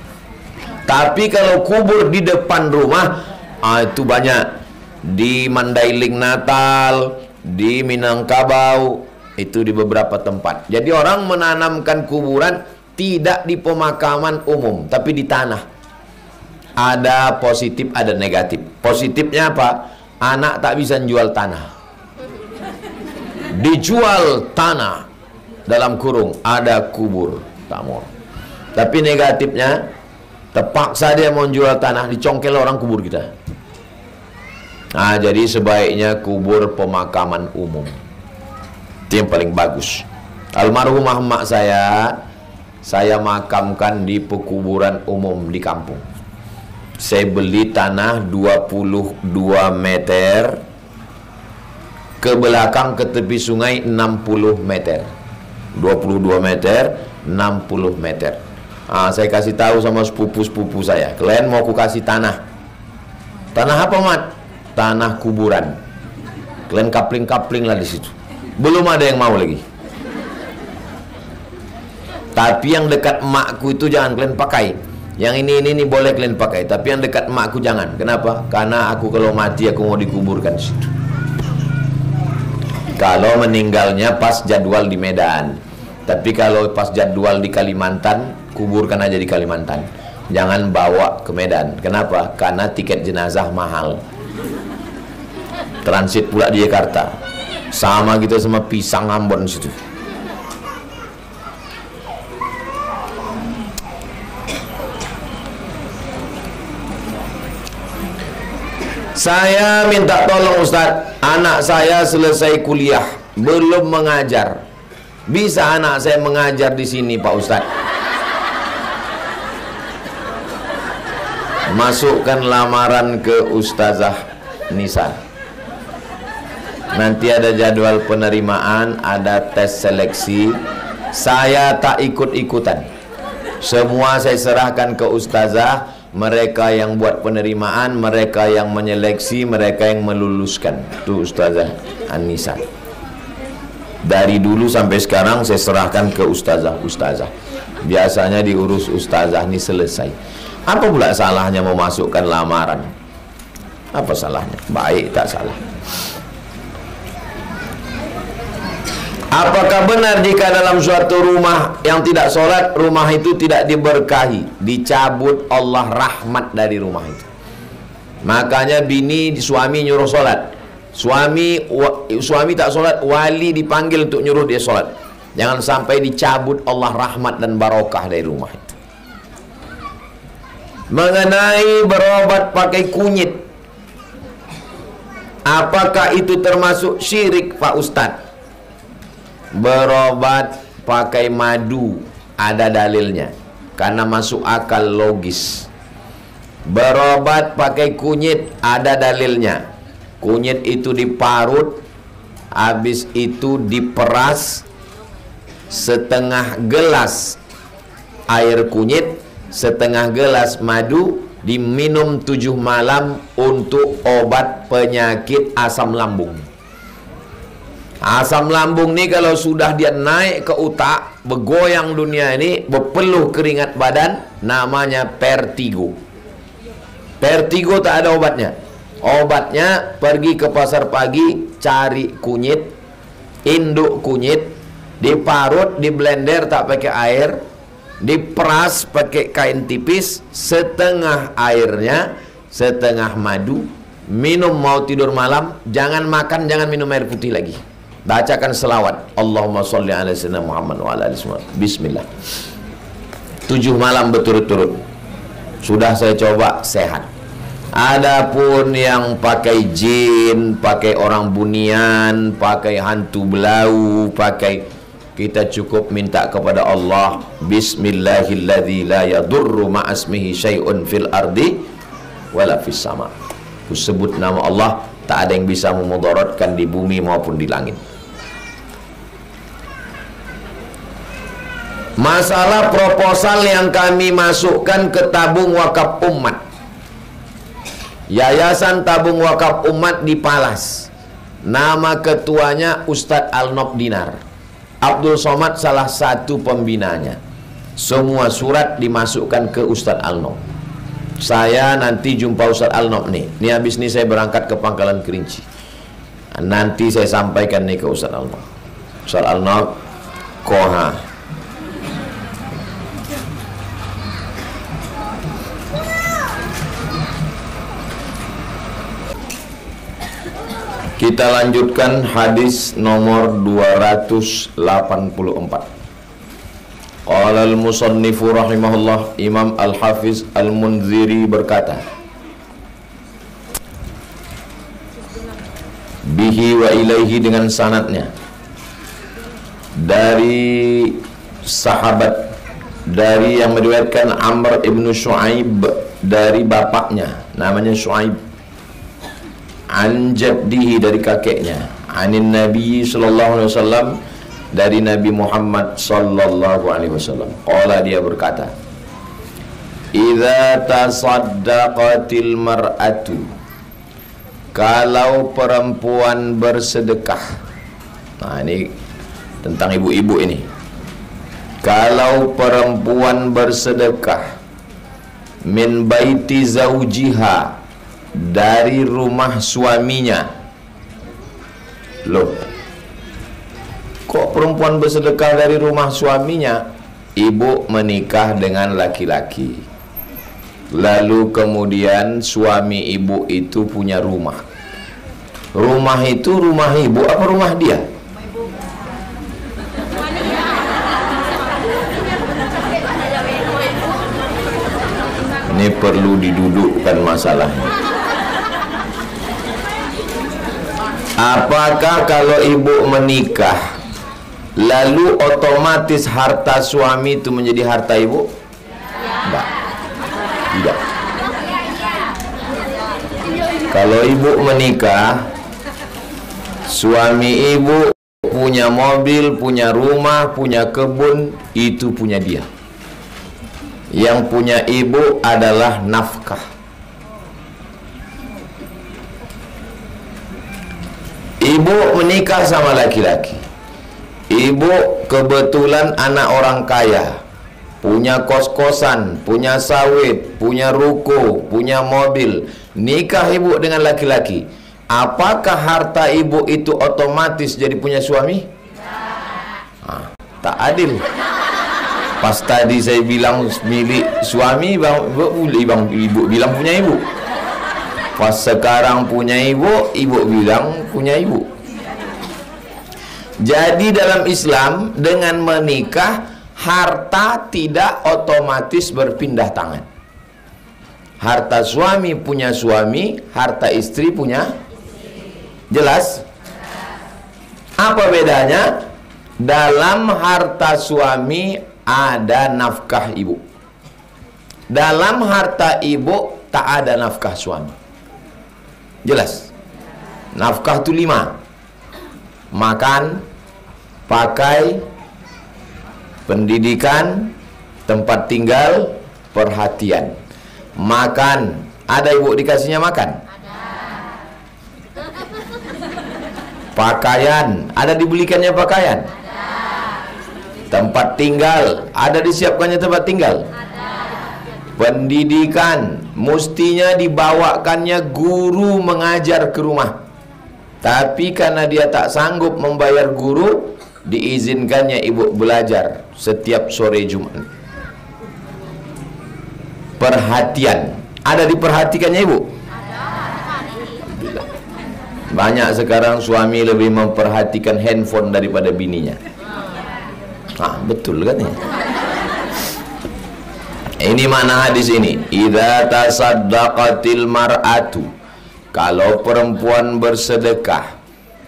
Speaker 1: Tapi kalau kubur di depan rumah, itu banyak. Di Mandailing Natal, di Minangkabau, itu di beberapa tempat. Jadi orang menanamkan kuburan tidak di pemakaman umum, tapi di tanah. Ada positif, ada negatif. Positifnya apa? Anak tak bisa jual tanah. Dijual tanah, dalam kurung ada kubur, tak mau. Tapi negatifnya, terpaksa dia mau jual tanah, dicongkel orang kubur kita. Jadi sebaiknya kubur pemakaman umum. Itu yang paling bagus. Almarhumah emak saya makamkan di pekuburan umum di kampung. Saya beli tanah 22 meter, ke belakang ke tepi sungai 60 meter. 22 meter, 60 meter. Saya kasih tahu sama sepupu-sepupu saya, kalian mau aku kasih tanah. Tanah apa, Mat? Tanah kuburan. Kalian kapling-kapling lah di situ. Belum ada yang mau lagi. Tapi yang dekat emakku itu jangan kalian pakai. Yang ini boleh kalian pakai, tapi yang dekat emakku jangan. Kenapa? Karena aku kalau mati aku mau dikuburkan di situ. Kalau meninggalnya pas jadwal di Medan. Tapi kalau pas jadwal di Kalimantan, kuburkan aja di Kalimantan. Jangan bawa ke Medan. Kenapa? Karena tiket jenazah mahal. Transit pula di Jakarta. Sama gitu sama pisang Ambon situ. Saya minta tolong Ustaz, anak saya selesai kuliah, belum mengajar. Bisa anak saya mengajar di sini, Pak Ustaz? Masukkan lamaran ke Ustazah Nisa. Nanti ada jadwal penerimaan, ada tes seleksi. Saya tak ikut-ikutan. Semua saya serahkan ke ustazah. Mereka yang buat penerimaan, mereka yang menyeleksi, mereka yang meluluskan. Itu Ustazah Anissa. Dari dulu sampai sekarang saya serahkan ke ustazah. Biasanya diurus ustazah ini selesai. Apa pula salahnya memasukkan lamaran? Apa salahnya? Baik, tak salah. Apakah benar jika dalam suatu rumah yang tidak sholat, rumah itu tidak diberkahi, dicabut Allah rahmat dari rumah itu? Makanya suami nyuruh sholat, suami tak sholat, wali dipanggil untuk nyuruh dia sholat. Jangan sampai dicabut Allah rahmat dan barokah dari rumah itu. Mengenai berobat pakai kunyit, apakah itu termasuk syirik, Pak Ustadz? Berobat pakai madu ada dalilnya, karena masuk akal logis. Berobat pakai kunyit ada dalilnya. Kunyit itu diparut, habis itu diperas, setengah gelas air kunyit, setengah gelas madu, diminum 7 malam untuk obat penyakit asam lambung. Asam lambung ni kalau sudah dia naik ke otak, bergoyang dunia ini, berpeluh keringat badan, namanya vertigo. Vertigo tak ada obatnya. Obatnya pergi ke pasar pagi, cari kunyit, induk kunyit, diparut, di blender tak pakai air, diperas pakai kain tipis, setengah airnya, setengah madu, minum mau tidur malam, jangan makan, jangan minum air putih lagi. Bacakan selawat, Allahumma sholli ala sayyidina Muhammad wa ala alihi wasallam. Bismillah. 7 malam berturut-turut. Sudah saya coba, sehat. Adapun yang pakai jin, pakai orang bunian, pakai hantu belau, pakai, kita cukup minta kepada Allah, Bismillahilladzi la yadurru ma'asmihi syai'un fil ardi wala fis sama. Ku sebut nama Allah, tak ada yang bisa memudaratkan di bumi maupun di langit. Masalah proposal yang kami masukkan ke tabung wakaf umat, Yayasan Tabung Wakaf Umat di Palas, nama ketuanya Ustadz Al-Nob Dinar, Abdul Somad salah satu pembinanya. Semua surat dimasukkan ke Ustadz Al-Nob. Saya nanti jumpa Ustadz Al-Nob nih. Ini habis ini saya berangkat ke Pangkalan Kerinci. Nanti saya sampaikan nih ke Ustadz Al-Nob. Ustadz Al-Nob, Koha. Kita lanjutkan hadis nomor 284. Qala al-musannifu rahimahullah, Imam Al-Hafiz Al-Munziri berkata, bihi wa ilaihi, dengan sanadnya dari sahabat, dari yang meriwayatkan Amr ibnu Shu'aib, dari bapaknya namanya Shu'aib, an jaddihi, dari kakeknya, anin Nabi sallallahu alaihi wasallam, dari Nabi Muhammad sallallahu alaihi wasallam. Qala, dia berkata, idza tasaddaqatil mar'atu, kalau perempuan bersedekah. Nah, ini tentang ibu-ibu ini. Kalau perempuan bersedekah min baiti zaujiha, dari rumah suaminya. Loh, kok perempuan bersedekah dari rumah suaminya? Ibu menikah dengan laki-laki, lalu kemudian suami ibu itu punya rumah. Rumah itu rumah ibu apa rumah dia? Ini perlu didudukkan masalahnya. Apakah kalau ibu menikah lalu otomatis harta suami itu menjadi harta ibu? Tidak. Kalau ibu menikah, suami ibu punya mobil, punya rumah, punya kebun, itu punya dia. Yang punya ibu adalah nafkah. Ibu menikah sama laki-laki. Ibu kebetulan anak orang kaya, punya kos-kosan, punya sawit, punya ruko, punya mobil. Nikah ibu dengan laki-laki. Apakah harta ibu itu otomatis jadi punya suami? Tak adil. Pas tadi saya bilang milik suami, ibu bilang punya ibu. Pas sekarang punya ibu, ibu bilang punya ibu. Jadi dalam Islam, dengan menikah, harta tidak otomatis berpindah tangan. Harta suami punya suami, harta istri punya. Jelas? Apa bedanya? Dalam harta suami ada nafkah ibu. Dalam harta ibu tak ada nafkah suami. Jelas? Nafkah itu 5. Makan, pakai, pendidikan, tempat tinggal, perhatian. Makan, ada ibu dikasihnya makan? Pakaian, ada dibelikannya pakaian? Tempat tinggal, ada disiapkannya tempat tinggal? Pendidikan, mestinya dibawakannya guru mengajar ke rumah. Tapi karena dia tak sanggup membayar guru, diizinkannya ibu belajar setiap sore Jumat. Perhatian, ada diperhatikannya ibu? Banyak sekarang suami lebih memperhatikan handphone daripada bininya. Betul kan ya? Ini mana hadis ini? Idza tasaddaqatil mar'atu, kalau perempuan bersedekah,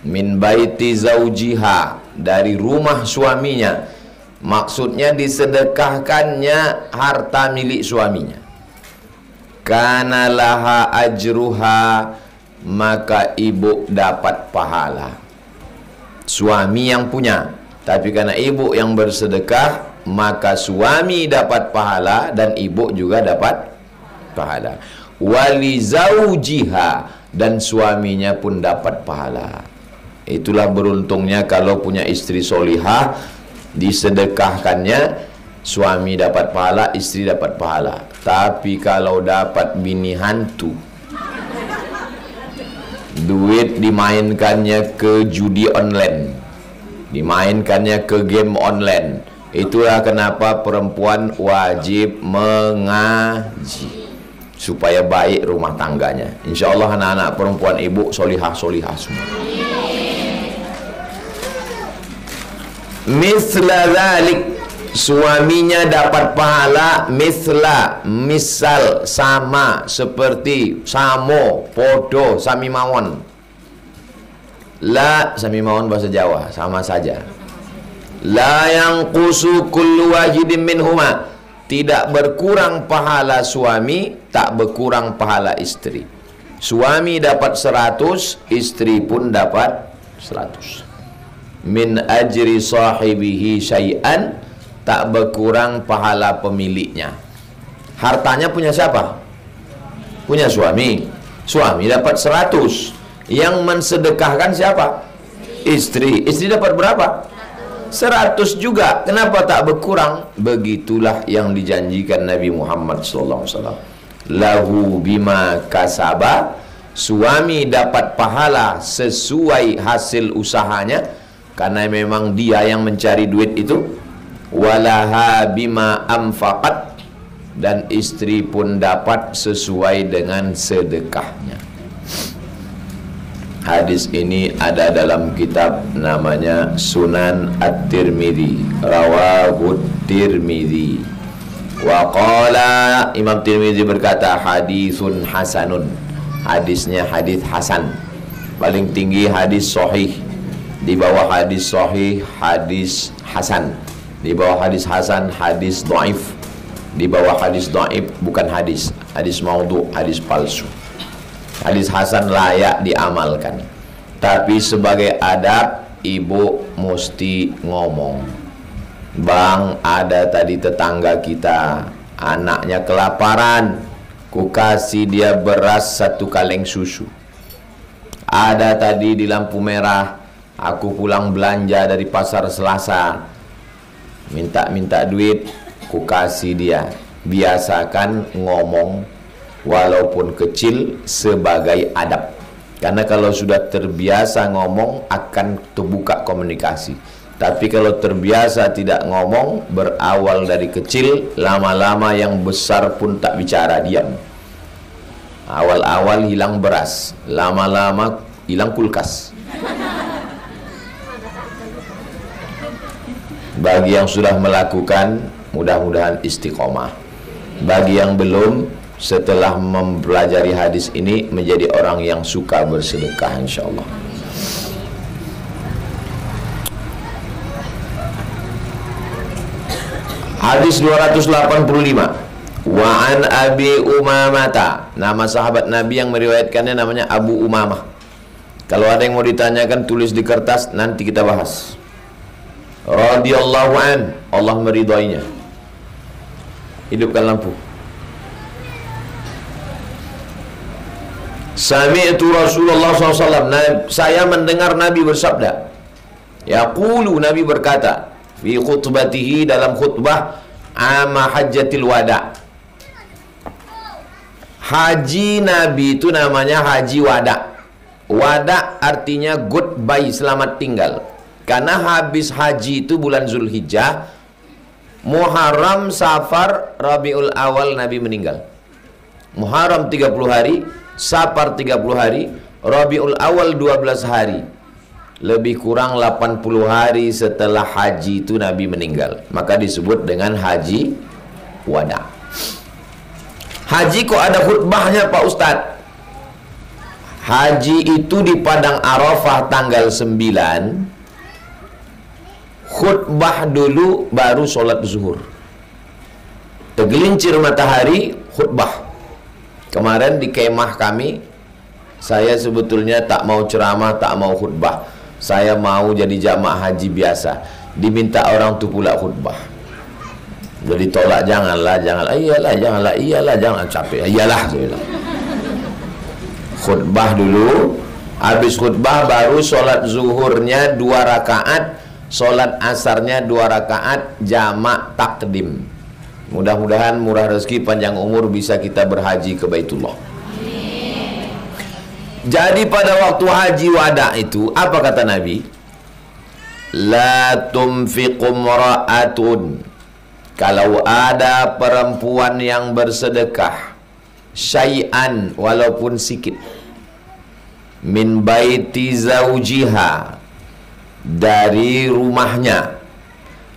Speaker 1: min baiti zaujiha, dari rumah suaminya, maksudnya disedekahkannya harta milik suaminya, kana laha ajruha, maka ibu dapat pahala. Suami yang punya, tapi karena ibu yang bersedekah, maka suami dapat pahala dan ibu juga dapat pahala. Wali zaujiha, dan suaminya pun dapat pahala. Itulah beruntungnya kalau punya istri solihah, disedekahkannya, suami dapat pahala, istri dapat pahala. Tapi kalau dapat bini hantu, duit dimainkannya ke judi online, dimainkannya ke game online. Itulah kenapa perempuan wajib mengaji supaya baik rumah tangganya. Insya Allah anak-anak perempuan ibu solihah-solihah semua. Misla dzalik, suaminya dapat pahala. Misla, misal, sama, seperti, samo, podo, sami mawon. La, sami mawon bahasa Jawa, sama saja. La yang kusu kullu wahidin minhuma, tidak berkurang pahala suami, tak berkurang pahala istri. Suami dapat 100, istri pun dapat 100. Min ajri sahibihi syai'an, tak berkurang pahala pemiliknya. Hartanya punya siapa? Punya suami. Suami dapat 100. Yang mensedekahkan siapa? Istri. Istri dapat berapa? 100 juga. Kenapa tak berkurang? Begitulah yang dijanjikan Nabi Muhammad SAW. Lahu bima kasaba, suami dapat pahala sesuai hasil usahanya, karena memang dia yang mencari duit itu. Walaha bima amfaqat, dan istri pun dapat sesuai dengan sedekahnya. Hadis ini ada dalam kitab namanya Sunan At-Tirmidzi, rawahu Tirmidzi. Wa qala, Imam Tirmidzi berkata, hadisun hasanun, hadisnya hadis hasan. Paling tinggi hadis sahih, di bawah hadis sahih hadis hasan, di bawah hadis hasan hadis dhaif, di bawah hadis dhaif bukan hadis, hadis maudhu, hadis palsu. Hadis hasan layak diamalkan. Tapi sebagai adab, ibu mesti ngomong, bang, ada tadi tetangga kita, anaknya kelaparan, ku kasih dia beras 1 kaleng susu. Ada tadi di lampu merah, aku pulang belanja dari pasar Selasa, minta duit, ku kasih dia. Biasakan ngomong walaupun kecil sebagai adab. Karena kalau sudah terbiasa ngomong akan terbuka komunikasi. Tapi kalau terbiasa tidak ngomong, berawal dari kecil, lama-lama yang besar pun tak bicara, diam. Awal-awal hilang beras, lama-lama hilang kulkas. Bagi yang sudah melakukan, mudah-mudahan istiqomah. Bagi yang belum, setelah mempelajari hadis ini menjadi orang yang suka bersedekah, insyaallah. Hadis 285. Wa an Abi Umamah. Nama sahabat Nabi yang meriwayatkannya namanya Abu Umamah. Kalau ada yang mau ditanyakan, tulis di kertas, nanti kita bahas. Radhiyallahu an, Allah meridainya. Hidupkan lampu. Sami'tu Rasulullah SAW, saya mendengar Nabi bersabda, yaqulu, Nabi berkata, fi khutbatihi, dalam khutbah ama hajjatil wada. Haji Nabi itu namanya haji wada. Wada artinya goodbye, selamat tinggal. Karena habis haji itu bulan Zulhijjah, Muharram, Safar, Rabiul Awal Nabi meninggal. Muharram 30 hari, Safar 30 hari, Rabiul Awal 12 hari. Lebih kurang 80 hari setelah haji itu Nabi meninggal. Maka disebut dengan haji wada. Haji kok ada khutbahnya Pak Ustadz? Haji itu di Padang Arafah tanggal 9. Khutbah dulu, baru sholat zuhur. Tergelincir matahari, khutbah. Kemarin di kemah kami, saya sebetulnya tak mau ceramah, tak mau khutbah. Saya mau jadi jamaah haji biasa. Diminta orang tu pula khutbah. Jadi tolak, janganlah. Iyalah, jangan, capek. Iyalah, saya bilang. Khutbah dulu, habis khutbah baru sholat zuhurnya 2 rakaat, sholat asarnya 2 rakaat, jamak takdim. Mudah-mudahan murah rezeki, panjang umur, bisa kita berhaji ke Baitullah. Jadi pada waktu haji wada itu, apa kata Nabi? La tunfiqum ra'atun, kalau ada perempuan yang bersedekah, syai'an, walaupun sikit, min baiti zaujiha, dari rumahnya,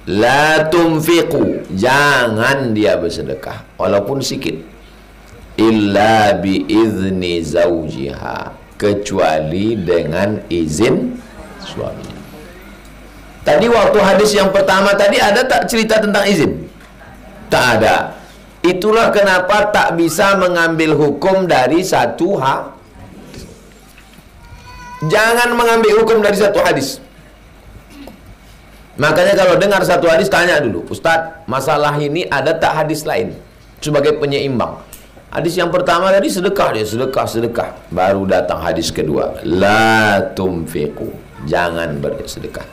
Speaker 1: la tunfiqu, jangan dia bersedekah walaupun sedikit, illa bi izni zaujiha, kecuali dengan izin suaminya. Tadi waktu hadis yang pertama tadi ada tak cerita tentang izin? Tak ada. Itulah kenapa tak bisa mengambil hukum dari satu jangan mengambil hukum dari satu hadis. Makanya kalau dengar satu hadis, tanya dulu, Ustadz, masalah ini ada tak hadis lain sebagai penyeimbang? Hadis yang pertama tadi sedekah, dia sedekah. Baru datang hadis kedua, la tunfiqu, jangan bersedekah,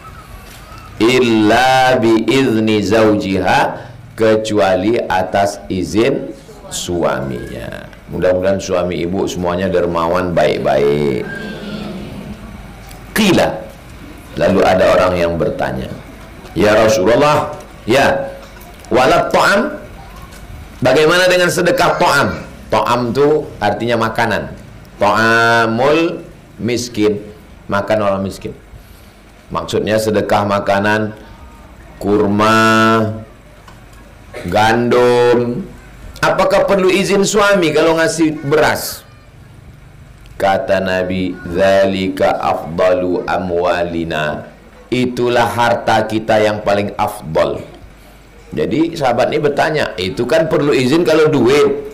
Speaker 1: illa bi izni zaujiha, kecuali atas izin suaminya. Mudah-mudahan suami ibu semuanya dermawan, baik-baik. Qila, lalu ada orang yang bertanya, ya Rasulullah, ya, walat ta'am, bagaimana dengan sedekah ta'am? Ta'am itu artinya makanan. Ta'amul miskin, makan orang miskin. Maksudnya sedekah makanan, kurma, gandum. Apakah perlu izin suami kalau ngasih beras? Kata Nabi, dzalika afdalu amwalina, itulah harta kita yang paling afdal. Jadi sahabat ini bertanya, itu kan perlu izin kalau duit,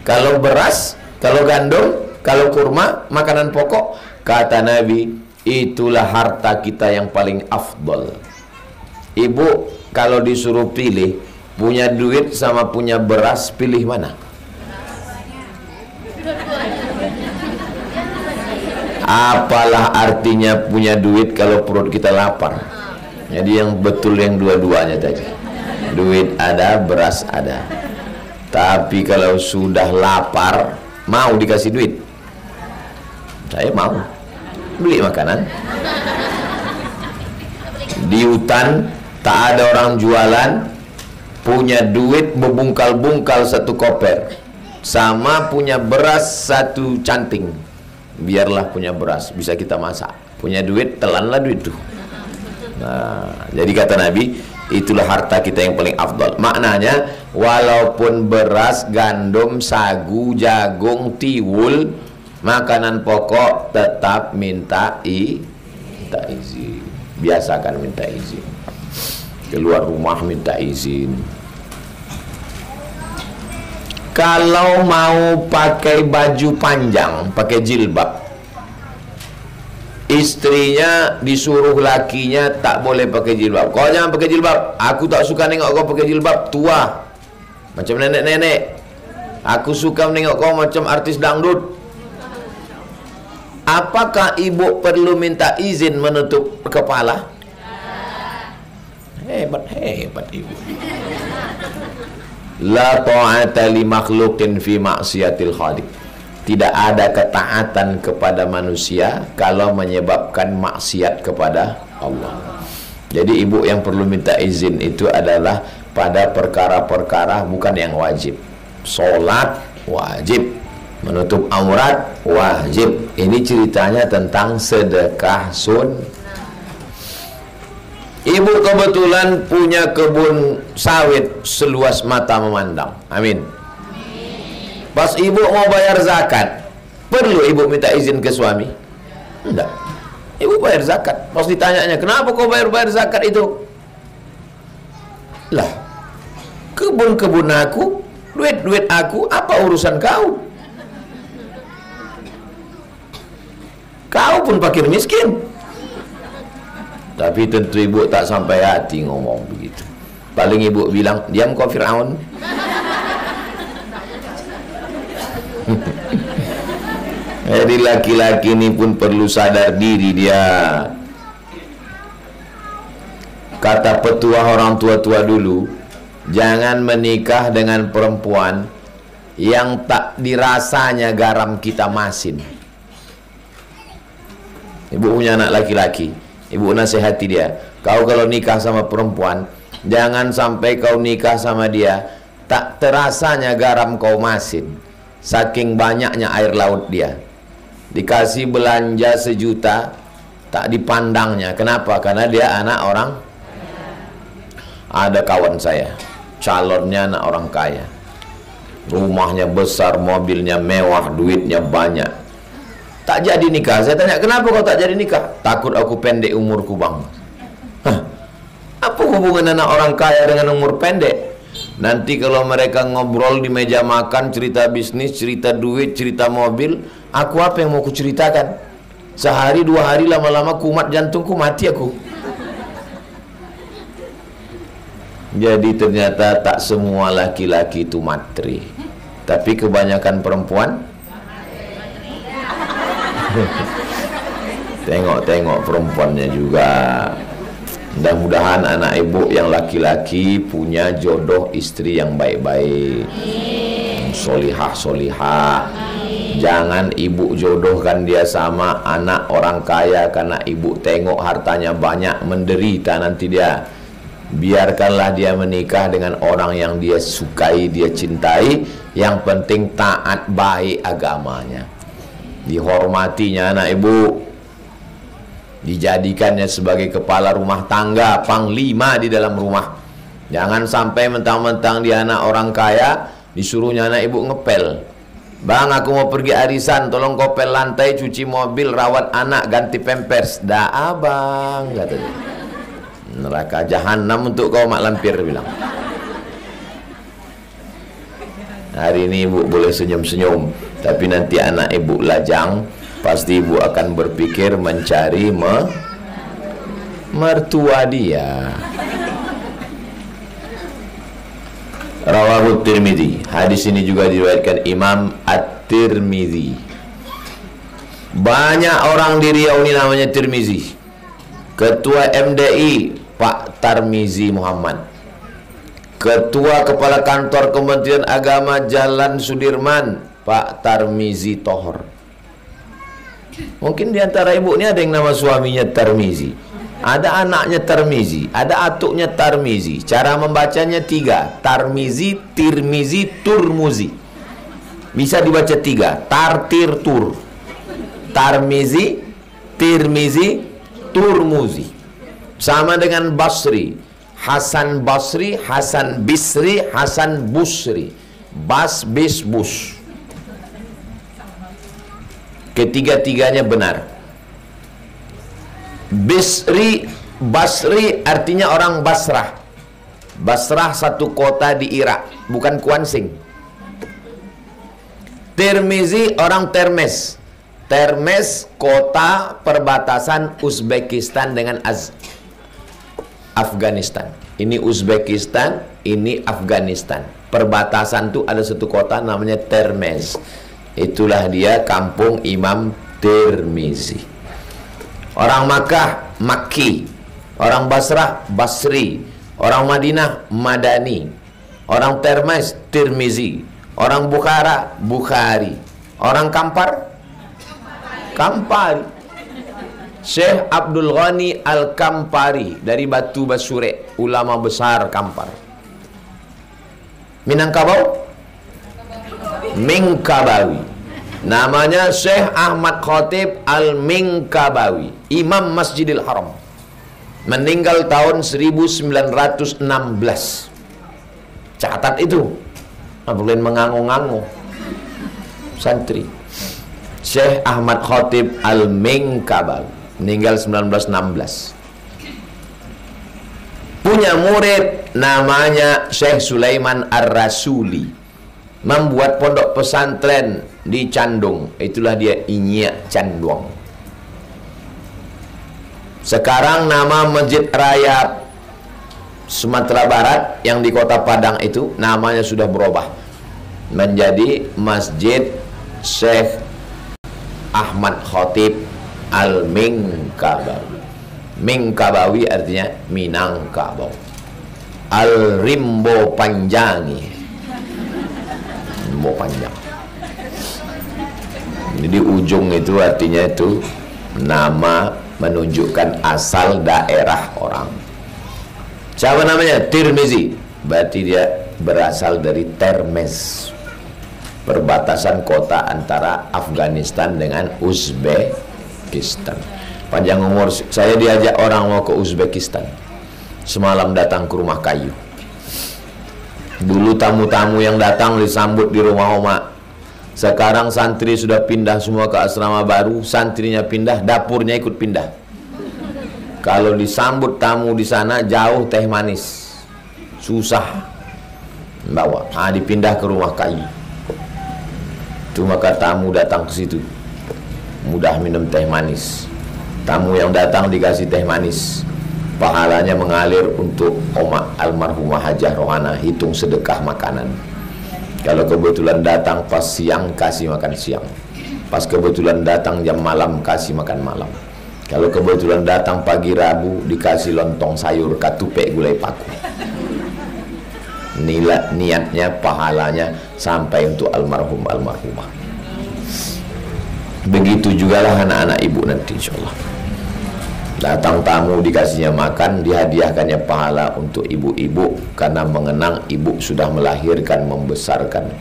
Speaker 1: kalau beras, kalau gandum Kalau kurma, makanan pokok, kata Nabi, itulah harta kita yang paling afdol. Ibu, kalau disuruh pilih, punya duit sama punya beras, pilih mana? Apalah artinya punya duit kalau perut kita lapar? Jadi yang betul yang dua-duanya tadi. Duit ada, beras ada. Tapi kalau sudah lapar, mau dikasih duit? Saya mau beli makanan. Di hutan tak ada orang jualan, punya duit membungkal-bungkal satu koper, sama punya beras satu canting. Biarlah punya beras, bisa kita masak. Punya duit, telanlah duit tuh. Nah, jadi kata Nabi, itulah harta kita yang paling afdal. Maknanya, walaupun beras, gandum, sagu, jagung, tiwul, makanan pokok, tetap minta izin. Biasakan minta izin. Keluar rumah minta izin. Kalau mau pakai baju panjang, pakai jilbab, istrinya disuruh lakinya tak boleh pakai jilbab. Kau jangan pakai jilbab. Aku tak suka nengok kau pakai jilbab, tua macam nenek-nenek. Aku suka menengok kau macam artis dangdut. Apakah ibu perlu minta izin menutup kepala? Hebat ibu. La ta'ata li makhluqin fi maksiatil khaliq. Tidak ada ketaatan kepada manusia kalau menyebabkan maksiat kepada Allah. Jadi ibu yang perlu minta izin itu adalah pada perkara-perkara bukan yang wajib. Sholat wajib, menutup aurat wajib. Ini ceritanya tentang sedekah Ibu kebetulan punya kebun sawit seluas mata memandang. Amin. Pas ibu mau bayar zakat, perlu ibu minta izin ke suami? Enggak. Ibu bayar zakat. Pas ditanyanya, kenapa kau bayar zakat itu? Lah, kebun-kebun aku, duit-duit aku, apa urusan kau? Kau pun fakir miskin. Tapi tentu ibu tak sampai hati ngomong begitu. Paling ibu bilang, diam kau Fir'aun. Jadi laki-laki ini pun perlu sadar diri dia. Kata petua orang tua-tua dulu, jangan menikah dengan perempuan yang tak dirasanya garam kita masin. Ibu punya anak laki-laki, ibu nasihati dia, kau kalau nikah sama perempuan, jangan sampai kau nikah sama dia tak terasanya garam kau masin. Saking banyaknya air laut dia. Dikasih belanja 1 juta, tak dipandangnya. Kenapa? Karena dia anak orang. Ada kawan saya, calonnya anak orang kaya, rumahnya besar, mobilnya mewah, duitnya banyak. Tak jadi nikah. Saya tanya, kenapa kau tak jadi nikah? Takut aku pendek umurku bang. Hah? Apa hubungan anak orang kaya dengan umur pendek? Nanti kalau mereka ngobrol di meja makan, cerita bisnis, cerita duit, cerita mobil, aku apa yang mau kuceritakan? Sehari 2 hari lama-lama kumat jantungku, mati aku. Jadi ternyata tak semua laki-laki itu matri, tapi kebanyakan perempuan. Tengok-tengok perempuannya juga. Mudah-mudahan anak ibu yang laki-laki punya jodoh istri yang baik-baik, solihah-solihah. Jangan ibu jodohkan dia sama anak orang kaya karena ibu tengok hartanya banyak, menderita nanti dia. Biarkanlah dia menikah dengan orang yang dia sukai, dia cintai. Yang penting taat baik agamanya, dihormatinya anak ibu, dijadikannya sebagai kepala rumah tangga, panglima di dalam rumah. Jangan sampai mentang-mentang dia anak orang kaya, disuruhnya anak ibu ngepel. Bang, aku mau pergi arisan, tolong kopel lantai, cuci mobil, rawat anak, ganti pampers. Dah abang, kata dia. Neraka jahanam untuk kau mak lampir, bilang. Hari ini ibu boleh senyum-senyum, tapi nanti anak ibu lajang, pasti ibu akan berpikir mencari mertua dia. Rawahu Tirmidzi. Hadis ini juga diriwayatkan Imam At-Tirmidzi. Banyak orang di Riau ini namanya Tirmidzi. Ketua MDI Pak Tarmizi Muhammad, Ketua Kepala Kantor Kementerian Agama Jalan Sudirman Pak Tarmizi Tohor. Mungkin di antara ibu ini ada yang nama suaminya Tarmizi, ada anaknya Tarmizi, ada atuknya Tarmizi. Cara membacanya 3: Tarmizi, Tirmizi, Turmuzi. Bisa dibaca 3: Tartir Tur. Tarmizi, Tirmizi, Turmuzi. Sama dengan Basri, Hasan Basri, Hasan Bisri, Hasan Busri. Bas, bis, bus. Ketiga-tiganya benar. Basri artinya orang Basrah. Basrah satu kota di Irak, bukan Kuansing. Tirmizi orang Termes. Termes kota perbatasan Uzbekistan dengan Afghanistan. Ini Uzbekistan, ini Afghanistan. Perbatasan tuh ada satu kota namanya Termes. Itulah dia kampung Imam Tirmizi. Orang Makkah, Makki. Orang Basrah, Basri. Orang Madinah, Madani. Orang Termes, Tirmizi. Orang Bukhara, Bukhari. Orang Kampar, Kampari. Syekh Abdul Ghani Al-Kampari dari Batu Basure, ulama besar Kampar. Minangkabau, Mingkabawi. Namanya Syekh Ahmad Khatib Al-Mingkabawi, Imam Masjidil Haram. Meninggal tahun 1916. Catat itu. Nggak boleh mengangu-ngangu santri. Syekh Ahmad Khatib Al-Mingkabawi, meninggal 1916. Punya murid namanya Syekh Sulaiman Ar-Rasuli, membuat pondok pesantren di Candung. Itulah dia Inyak Canduang. Sekarang nama Masjid Raya Sumatera Barat yang di Kota Padang itu namanya sudah berubah menjadi Masjid Syekh Ahmad Khatib Al-Mingkabawi. Mingkabawi artinya Minangkabau. Al-Rimbo Panjangi, Rimbo panjang. Jadi ujung itu artinya itu nama menunjukkan asal daerah orang. Siapa namanya? Tirmizi. Berarti dia berasal dari Termes, perbatasan kota antara Afghanistan dengan Uzbekistan. Panjang umur saya diajak orang mau ke Uzbekistan. Semalam datang ke rumah kayu. Dulu tamu-tamu yang datang disambut di rumah Oma. Sekarang santri sudah pindah semua ke asrama baru. Santrinya pindah, dapurnya ikut pindah. Kalau disambut tamu di sana jauh teh manis, susah bawa. Dipindah ke rumah kayu. Itu maka tamu datang ke situ mudah minum teh manis. Tamu yang datang dikasih teh manis, pahalanya mengalir untuk Oma almarhumah Hajah Rohana. Hitung sedekah makanan. Kalau kebetulan datang pas siang, kasih makan siang. Pas kebetulan datang jam malam, kasih makan malam. Kalau kebetulan datang pagi Rabu, dikasih lontong sayur katupe gulai paku. Niatnya, pahalanya sampai untuk almarhumah. Begitu jugalah anak-anak ibu nanti insyaallah. Datang tamu dikasihnya makan, dihadiahkannya pahala untuk ibu-ibu karena mengenang ibu sudah melahirkan, membesarkan.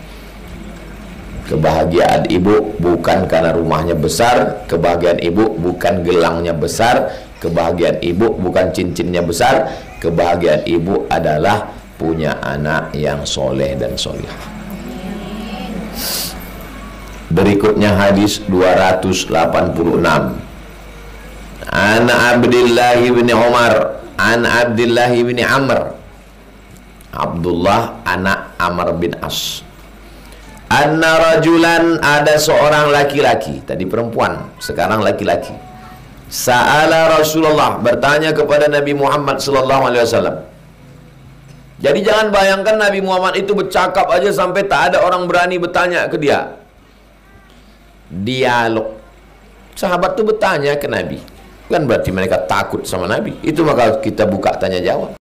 Speaker 1: Kebahagiaan ibu bukan karena rumahnya besar, kebahagiaan ibu bukan gelangnya besar, kebahagiaan ibu bukan cincinnya besar, kebahagiaan ibu adalah punya anak yang soleh dan solehah. Berikutnya hadis 286. An Abdullah bin Umar, an Abdullah bin Amr. Abdullah anak Amr bin As. Anna rajulan, ada seorang laki-laki, tadi perempuan, sekarang laki-laki. Sa'ala Rasulullah, bertanya kepada Nabi Muhammad sallallahu alaihi wasallam. Jadi jangan bayangkan Nabi Muhammad itu bercakap aja sampai tak ada orang berani bertanya ke dia. Dialog. Sahabat itu bertanya ke Nabi. Kan berarti mereka takut sama Nabi. Itu maka kita buka tanya jawab.